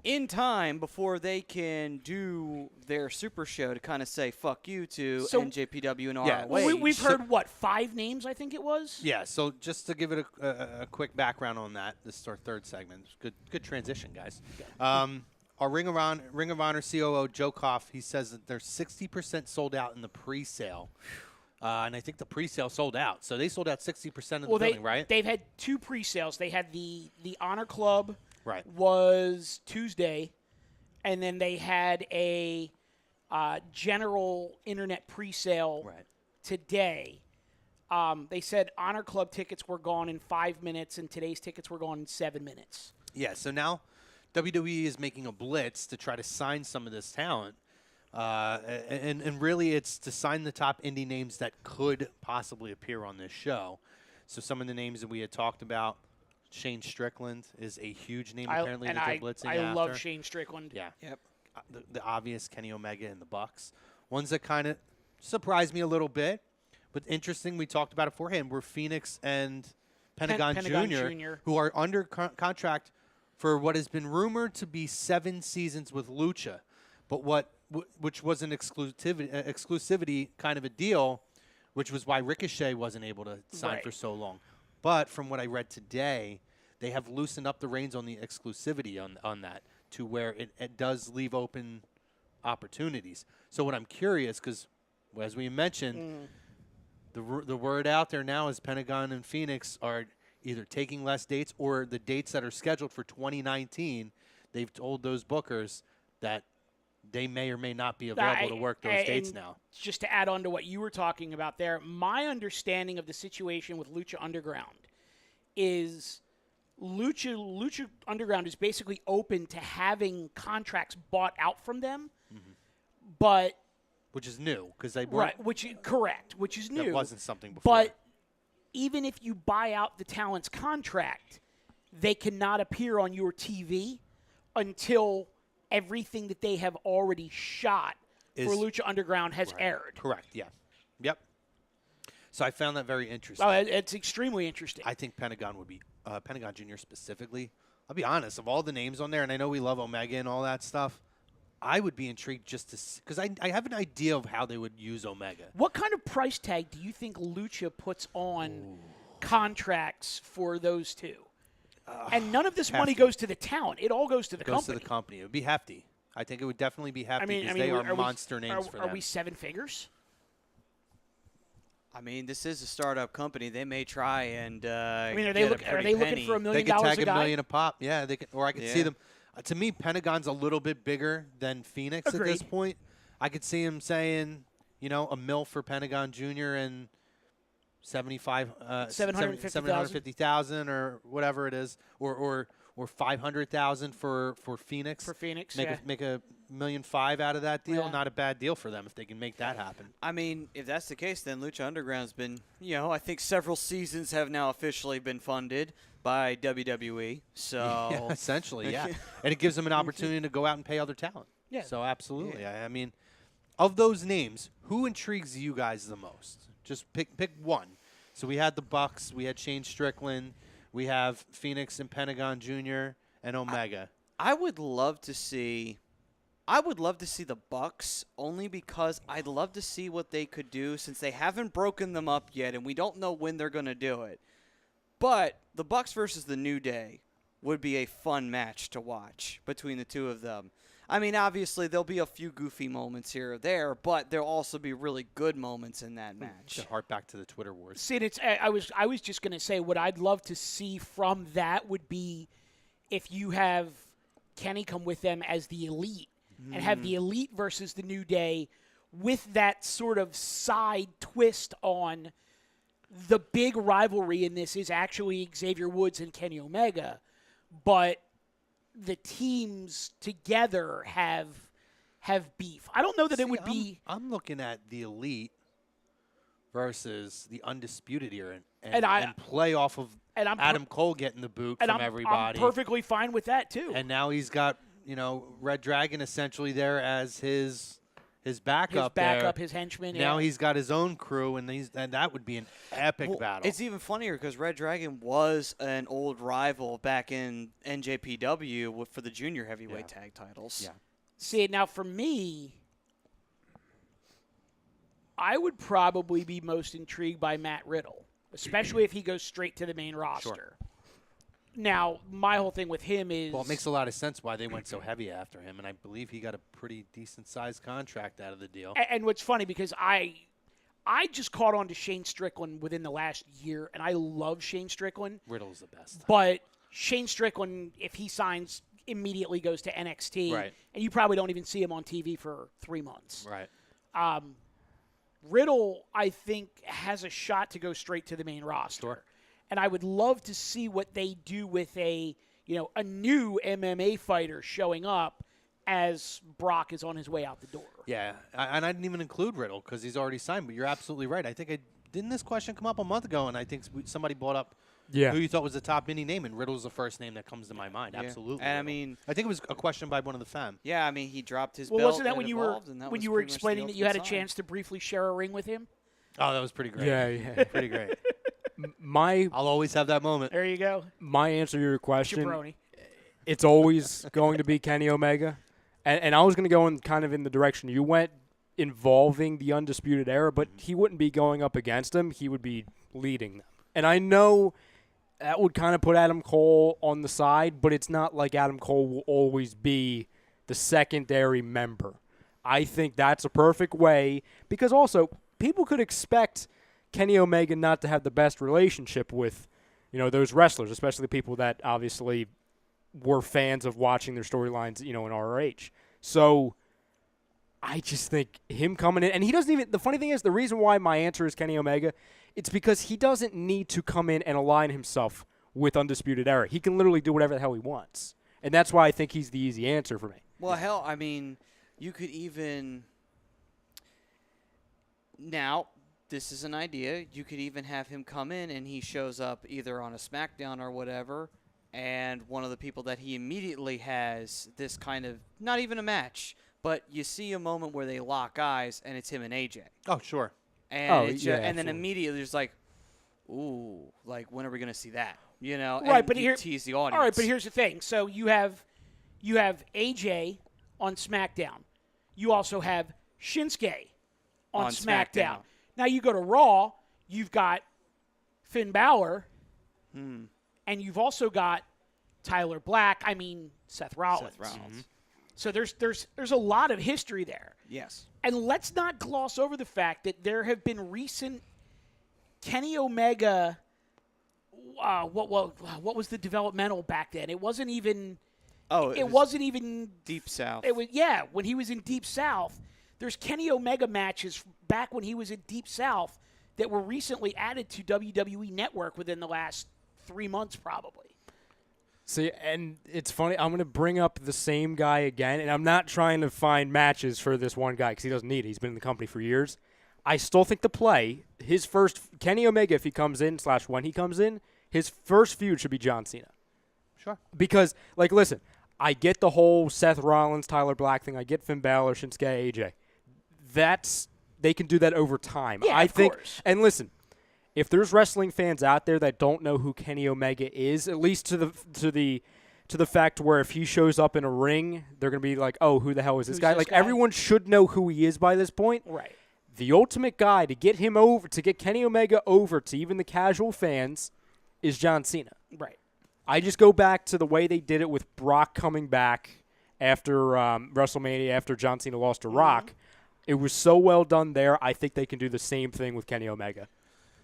in time before they can do their super show to kind of say fuck you to NJPW and ROH. Well, we've heard, 5 names, I think it was? Yeah, so just to give it a quick background on that, this is our third segment. Good transition, guys. Our Ring of Honor COO, Joe Koff, he says that they're 60% sold out in the pre-sale. And I think the pre-sale sold out. So they sold out 60% of the building, right? They've had 2 pre-sales. They had the Honor Club was Tuesday, and then they had a general internet pre-sale today. They said Honor Club tickets were gone in 5 minutes, and today's tickets were gone in 7 minutes. Yeah, so now WWE is making a blitz to try to sign some of this talent. And really it's to sign the top indie names that could possibly appear on this show. So some of the names that we had talked about, Shane Strickland is a huge name apparently that they're blitzing after. I love Shane Strickland. Yeah. Yep. The obvious Kenny Omega and the Bucks. Ones that kind of surprised me a little bit, but interesting, we talked about it beforehand, were Phoenix and Pentagon Jr., who are under contract for what has been rumored to be 7 seasons with Lucha, but which was an exclusivity kind of a deal, which was why Ricochet wasn't able to sign for so long. But from what I read today, they have loosened up the reins on the exclusivity on that to where it does leave open opportunities. So what I'm curious, because as we mentioned, The word out there now is Pentagon and Phoenix are either taking less dates or the dates that are scheduled for 2019. They've told those bookers that they may or may not be available to work those dates now. Just to add on to what you were talking about there, my understanding of the situation with Lucha Underground is Lucha Underground is basically open to having contracts bought out from them, but which is new because they weren't. Right, which is new. That wasn't something before. But even if you buy out the talent's contract, they cannot appear on your TV until everything that they have already shot for Lucha Underground has aired. Correct, yeah. Yep. So I found that very interesting. Oh, it's extremely interesting. I think Pentagon would be, Pentagon Jr. specifically, I'll be honest, of all the names on there, and I know we love Omega and all that stuff, I would be intrigued just to see, because I have an idea of how they would use Omega. What kind of price tag do you think Lucha puts on contracts for those two? And none of this money goes to the talent. It all goes to the company. It goes to the company. It would be hefty. I think it would definitely be hefty because they are monster names for them. Are we seven figures? I mean, this is a startup company. They may try and are they looking for $1 million They could tag a guy? $1 million a pop. Yeah, they could, or I could see them. To me, Pentagon's a little bit bigger than Phoenix at this point. I could see him saying, $1 million for Pentagon Jr. and 750,000 or whatever it is, or 500,000 for Phoenix. For Phoenix, make a $1.5 million out of that deal. Not a bad deal for them if they can make that happen. I mean, if that's the case, then Lucha Underground's been, I think several seasons have now officially been funded by WWE. So yeah, essentially, yeah, and it gives them an opportunity to go out and pay other talent. Yeah. So absolutely, I mean, of those names, who intrigues you guys the most? Just pick one. So we had the Bucks, we had Shane Strickland, we have Phoenix and Pentagon Jr. and Omega. I would love to see the Bucks only because I'd love to see what they could do since they haven't broken them up yet and we don't know when they're going to do it. But the Bucks versus the New Day would be a fun match to watch between the two of them. I mean, obviously, there'll be a few goofy moments here or there, but there'll also be really good moments in that match. To hark back to the Twitter wars. See, I was just going to say what I'd love to see from that would be if you have Kenny come with them as the Elite and have the Elite versus the New Day with that sort of side twist on the big rivalry in this is actually Xavier Woods and Kenny Omega, but the teams together have beef. I don't know that it would be. I'm looking at the Elite versus the Undisputed Era and play off of Adam Cole getting the boot from everybody. I'm perfectly fine with that too. And now he's got Red Dragon essentially there as his backup. His henchman. Now he's got his own crew, and that would be an epic battle. It's even funnier because Red Dragon was an old rival back in NJPW for the junior heavyweight tag titles. Yeah. See, now for me, I would probably be most intrigued by Matt Riddle, especially if he goes straight to the main roster. Sure. Now, my whole thing with him is... Well, it makes a lot of sense why they went so heavy after him, and I believe he got a pretty decent-sized contract out of the deal. And what's funny, because I just caught on to Shane Strickland within the last year, and I love Shane Strickland. Riddle's the best. But Shane Strickland, if he signs, immediately goes to NXT. Right. And you probably don't even see him on TV for 3 months. Right. Riddle, I think, has a shot to go straight to the main roster. Sure. And I would love to see what they do with a new MMA fighter showing up as Brock is on his way out the door. Yeah, and I didn't even include Riddle because he's already signed, but you're absolutely right. I think didn't this question come up a month ago, and I think somebody brought up who you thought was the top indie name, and Riddle's the first name that comes to my mind. Yeah. Absolutely. And I mean, I think it was a question by one of the fam. Yeah, I mean, he dropped his well, belt. Wasn't that when you were explaining that you had a chance to briefly share a ring with him? Oh, that was pretty great. Yeah. Pretty great. I'll always have that moment. There you go. My answer to your question, Jabroni. It's always going to be Kenny Omega. And I was going to go in kind of in the direction you went, involving the Undisputed Era, but he wouldn't be going up against him. He would be leading them. And I know that would kind of put Adam Cole on the side, but it's not like Adam Cole will always be the secondary member. I think that's a perfect way, because also people could expect Kenny Omega not to have the best relationship with, those wrestlers, especially people that obviously were fans of watching their storylines, in ROH. So I just think him coming in, and he doesn't even, the funny thing is, the reason why my answer is Kenny Omega, it's because he doesn't need to come in and align himself with Undisputed Era. He can literally do whatever the hell he wants. And that's why I think he's the easy answer for me. Well, hell, I mean, you could even now, this is an idea, you could even have him come in and he shows up either on a SmackDown or whatever, and one of the people that he immediately has this kind of, not even a match, but you see a moment where they lock eyes, and it's him and AJ. Oh, sure. And, and then absolutely. immediately there's like, ooh, like, when are we going to see that? Right, and but you here, tease the audience. All right, but here's the thing. So you have AJ on SmackDown. You also have Shinsuke on SmackDown. Now you go to Raw, you've got Finn Balor, and you've also got Tyler Black. Seth Rollins. Mm-hmm. So there's a lot of history there. Yes. And let's not gloss over the fact that there have been recent Kenny Omega. What was the developmental back then? It wasn't even. It wasn't even Deep South. It was when he was in Deep South. There's Kenny Omega matches back when he was in Deep South that were recently added to WWE Network within the last 3 months, probably. See, and it's funny. I'm going to bring up the same guy again, and I'm not trying to find matches for this one guy because he doesn't need it. He's been in the company for years. I still think the play, his first, Kenny Omega, if he comes in / when he comes in, his first feud should be John Cena. Sure. Because, listen, I get the whole Seth Rollins, Tyler Black thing. I get Finn Balor, Shinsuke, AJ. They can do that over time. Yeah, I think, course. and listen, if there's wrestling fans out there that don't know who Kenny Omega is, at least to the fact where if he shows up in a ring, they're going to be like, oh, who the hell is this guy? Everyone should know who he is by this point. Right. The ultimate guy to get him over, to get Kenny Omega over to even the casual fans is John Cena. Right. I just go back to the way they did it with Brock coming back after WrestleMania, after John Cena lost to Rock. It was so well done there. I think they can do the same thing with Kenny Omega.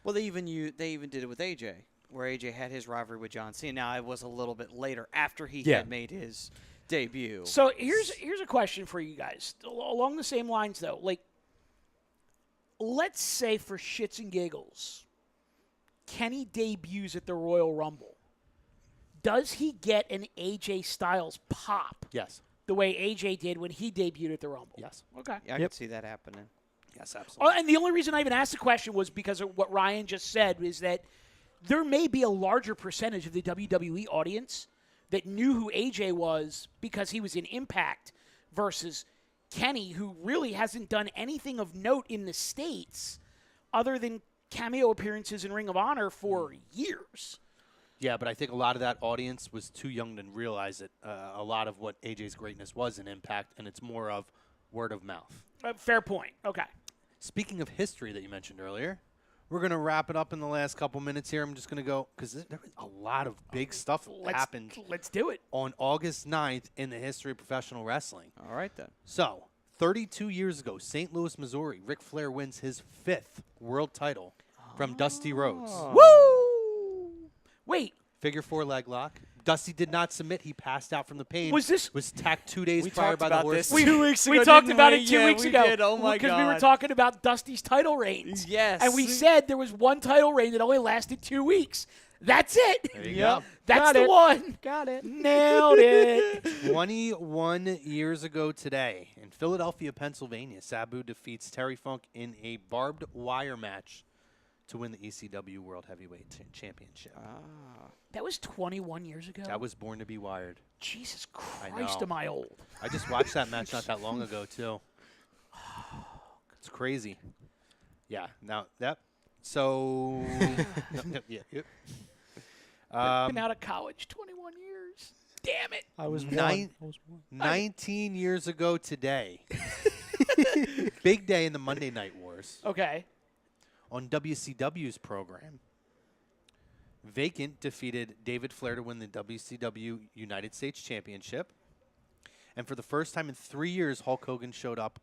Well, they even did it with AJ, where AJ had his rivalry with John Cena. Now, it was a little bit later, after he had made his debut. So here's a question for you guys. Along the same lines, though. Let's say for shits and giggles, Kenny debuts at the Royal Rumble. Does he get an AJ Styles pop? Yes. The way AJ did when he debuted at the Rumble? Yes. Okay. Yeah, I could see that happening. Yes, absolutely. And the only reason I even asked the question was because of what Ryan just said, is that there may be a larger percentage of the WWE audience that knew who AJ was because he was in Impact versus Kenny, who really hasn't done anything of note in the States other than cameo appearances in Ring of Honor for years. Yeah, but I think a lot of that audience was too young to realize it. A lot of what AJ's greatness was in Impact, and it's more of word of mouth. Fair point. Okay. Speaking of history that you mentioned earlier, we're going to wrap it up in the last couple minutes here. I'm just going to go, because there was a lot of big stuff happened Let's do it. on August 9th in the history of professional wrestling. All right, then. So, 32 years ago, St. Louis, Missouri, Ric Flair wins his 5th world title from Dusty Rhodes. Woo! Wait. Figure 4 leg lock. Dusty did not submit. He passed out from the pain. Was tacked 2 days We prior talked by the about horse. this 2 weeks ago. We talked didn't about we? it 2 Yeah, weeks we ago. did. Oh my Because we were God. talking about Dusty's title reigns. Yes. And we said there was one title reign that only lasted 2 weeks. That's it. There you go. That's Got the it. one. Got it. Nailed it. 21 years ago today, in Philadelphia, Pennsylvania, Sabu defeats Terry Funk in a barbed wire match to win the ECW World Heavyweight Championship. That was 21 years ago. I was born to be wired. Jesus I Christ, know. am I old? I just watched that match not that long ago, too. It's crazy. Yeah. Now, yep. So, yeah. Yep. Been out of college 21 years. Damn it. I was Nine- one. 19 years ago today, big day in the Monday Night Wars. Okay. On WCW's program, Vacant defeated David Flair to win the WCW United States Championship. And for the first time in 3 years, Hulk Hogan showed up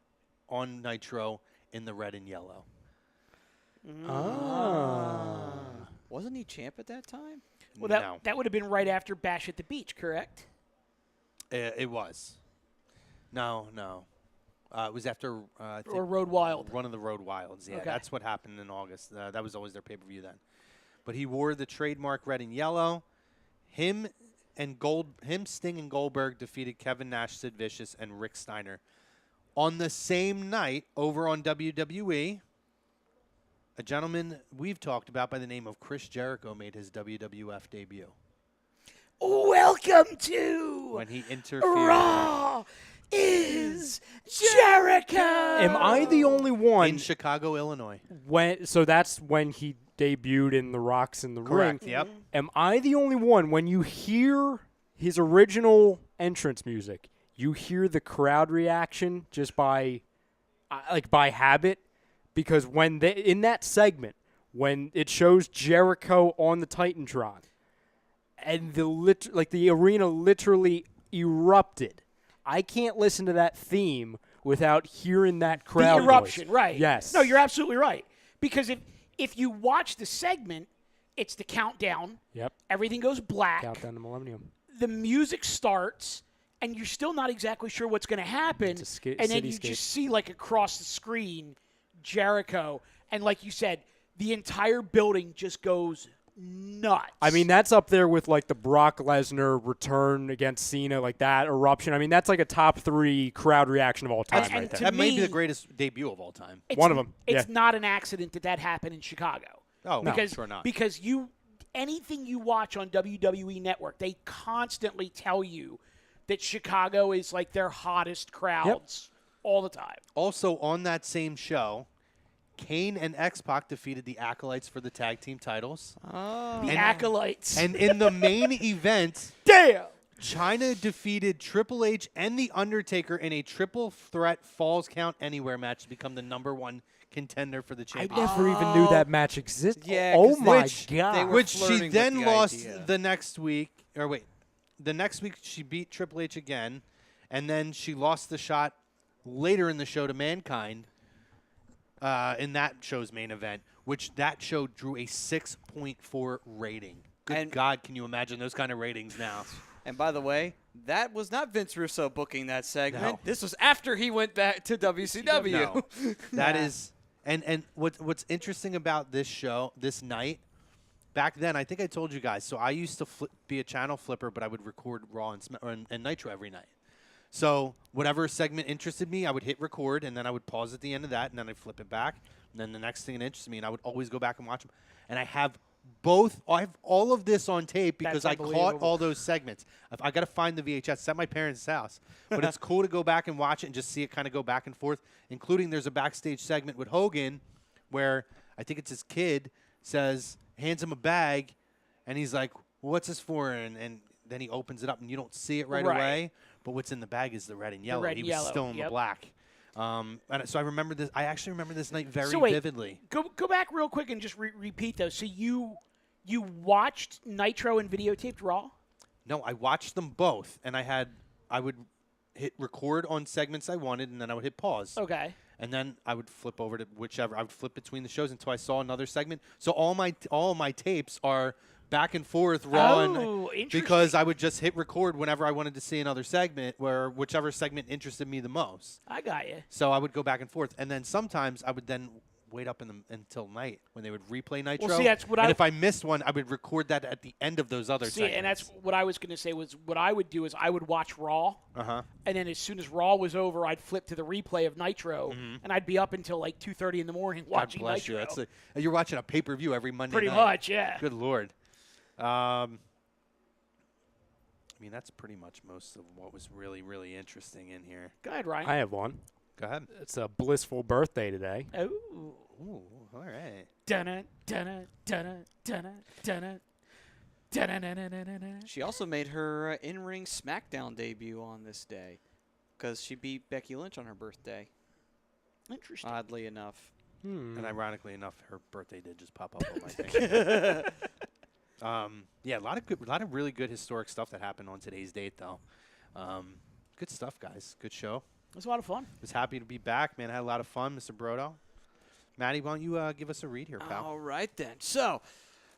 on Nitro in the red and yellow. Wasn't he champ at that time? Well, No. that would have been right after Bash at the Beach, correct? It was. No. It was after I think Or Road Wild? one of the Road Wilds. Yeah, Okay. that's what happened in August. That was always their pay-per-view then. But he wore the trademark red and yellow. Him, Sting, and Goldberg defeated Kevin Nash, Sid Vicious, and Rick Steiner. On the same night, over on WWE, a gentleman we've talked about by the name of Chris Jericho made his WWF debut. Welcome to When he interfered. Raw is Jericho. Am I the only one In Chicago, Illinois. so that's when he debuted in The Rocks in the Correct, Ring. yep. Am I the only one, when you hear his original entrance music, you hear the crowd reaction just by habit? Because when in that segment, when it shows Jericho on the Titantron, and the arena literally erupted, I can't listen to that theme without hearing that crowd The eruption, noise. right. Yes. No, you're absolutely right. Because if you watch the segment, it's the countdown. Yep. Everything goes black. Countdown to Millennium. The music starts, and you're still not exactly sure what's going to happen. It's a and then you cityscape. just see, like, across the screen, Jericho. And like you said, the entire building just goes nuts. I mean, that's up there with like the Brock Lesnar return against Cena, like that eruption. I mean, that's like a top 3 crowd reaction of all time And right to there. That may be me- the greatest debut of all time. It's one of 'em, It's yeah. not an accident that happened in Chicago. Oh, no, because, sure not. Because anything you watch on WWE Network, they constantly tell you that Chicago is like their hottest crowds all the time. Also, on that same show, Kane and X-Pac defeated the Acolytes for the tag team titles. The Acolytes. And in the main event, damn. China defeated Triple H and The Undertaker in a triple threat Falls Count Anywhere match to become the #1 contender for the I championship. never even knew that match existed. Yeah, Oh 'cause my they god. were Which she flirting with then the lost idea. the next week. Or wait, the next week she beat Triple H again, and then she lost the shot later in the show to Mankind in that show's main event, which that show drew a 6.4 rating. Good And- God, can you imagine those kind of ratings now? And by the way, that was not Vince Russo booking that segment. No. This was after he went back to WCW. No, that is, and what's interesting about this show, this night, back then, I think I told you guys. So I used to be a channel flipper, but I would record Raw and Nitro every night. So whatever segment interested me, I would hit record, and then I would pause at the end of that, and then I'd flip it back, and then the next thing that interested me, and I would always go back and watch them. And I have all of this on tape because That's I caught unbelievable. all those segments. I got to find the VHS. It's at my parents' house. But it's cool to go back and watch it and just see it kind of go back and forth, including there's a backstage segment with Hogan where I think it's his kid hands him a bag, and he's like, what's this for? And then he opens it up, and you don't see it right away. But what's in the bag is the red and yellow. red He and was yellow, still in the yep. black. And so I remember this. I actually remember this night very So wait, vividly. Go back real quick and just repeat those. So you watched Nitro and videotaped Raw? No, I watched them both, and I would hit record on segments I wanted, and then I would hit pause. Okay. And then I would flip over to whichever. I would flip between the shows until I saw another segment. So all my tapes are back and forth Raw, Oh, interesting. because I would just hit record whenever I wanted to see another segment, whichever segment interested me the most. I got you. So I would go back and forth, and then sometimes I would then wait up until night when they would replay Nitro. see, that's what and I- if I missed one, I would record that at the end of those other See, segments. and that's what I was going to say was what I would do is I would watch Raw, and then as soon as Raw was over, I'd flip to the replay of Nitro, and I'd be up until like 2:30 in the morning God watching bless Nitro. you. You're watching a pay-per-view every Monday Pretty night. much, yeah. Good Lord. I mean, that's pretty much most of what was really, really interesting in here. Go ahead, Ryan. I have one. Go ahead. It's a blissful birthday today. Oh. Ooh, all right. Dunna, dunna, dunna, dunna, dunna. Dunna-na-na-na-na-na. She also made her in-ring SmackDown debut on this day because she beat Becky Lynch on her birthday, Interesting. oddly enough. And ironically enough, her birthday did just pop up on my thing. Yeah, a lot of really good historic stuff that happened on today's date, though. Good stuff, guys. Good show. It was a lot of fun. Was happy to be back, man. Had a lot of fun, Mr. Brodo. Maddie, why don't you give us a read here, pal? All right, then. So,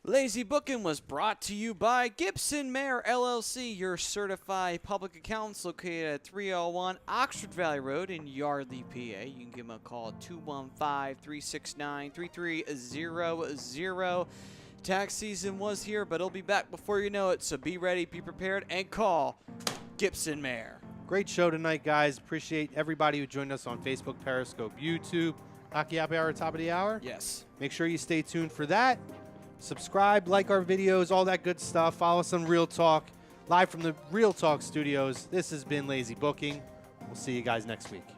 Lazy Booking was brought to you by Gibson Mayer LLC, your certified public accountants located at 301 Oxford Valley Road in Yardley, PA. You can give them a call at 215-369-3300. Tax season was here, but it'll be back before you know it, so be ready, be prepared, and call Gibson Mayer. Great show tonight, guys. Appreciate everybody who joined us on Facebook, Periscope, YouTube. Hockey Happy Hour, top of the hour. Yes. Make sure you stay tuned for that. Subscribe, like our videos, all that good stuff. Follow us on Real Talk, live from the Real Talk studios. This has been Lazy Booking. We'll see you guys next week.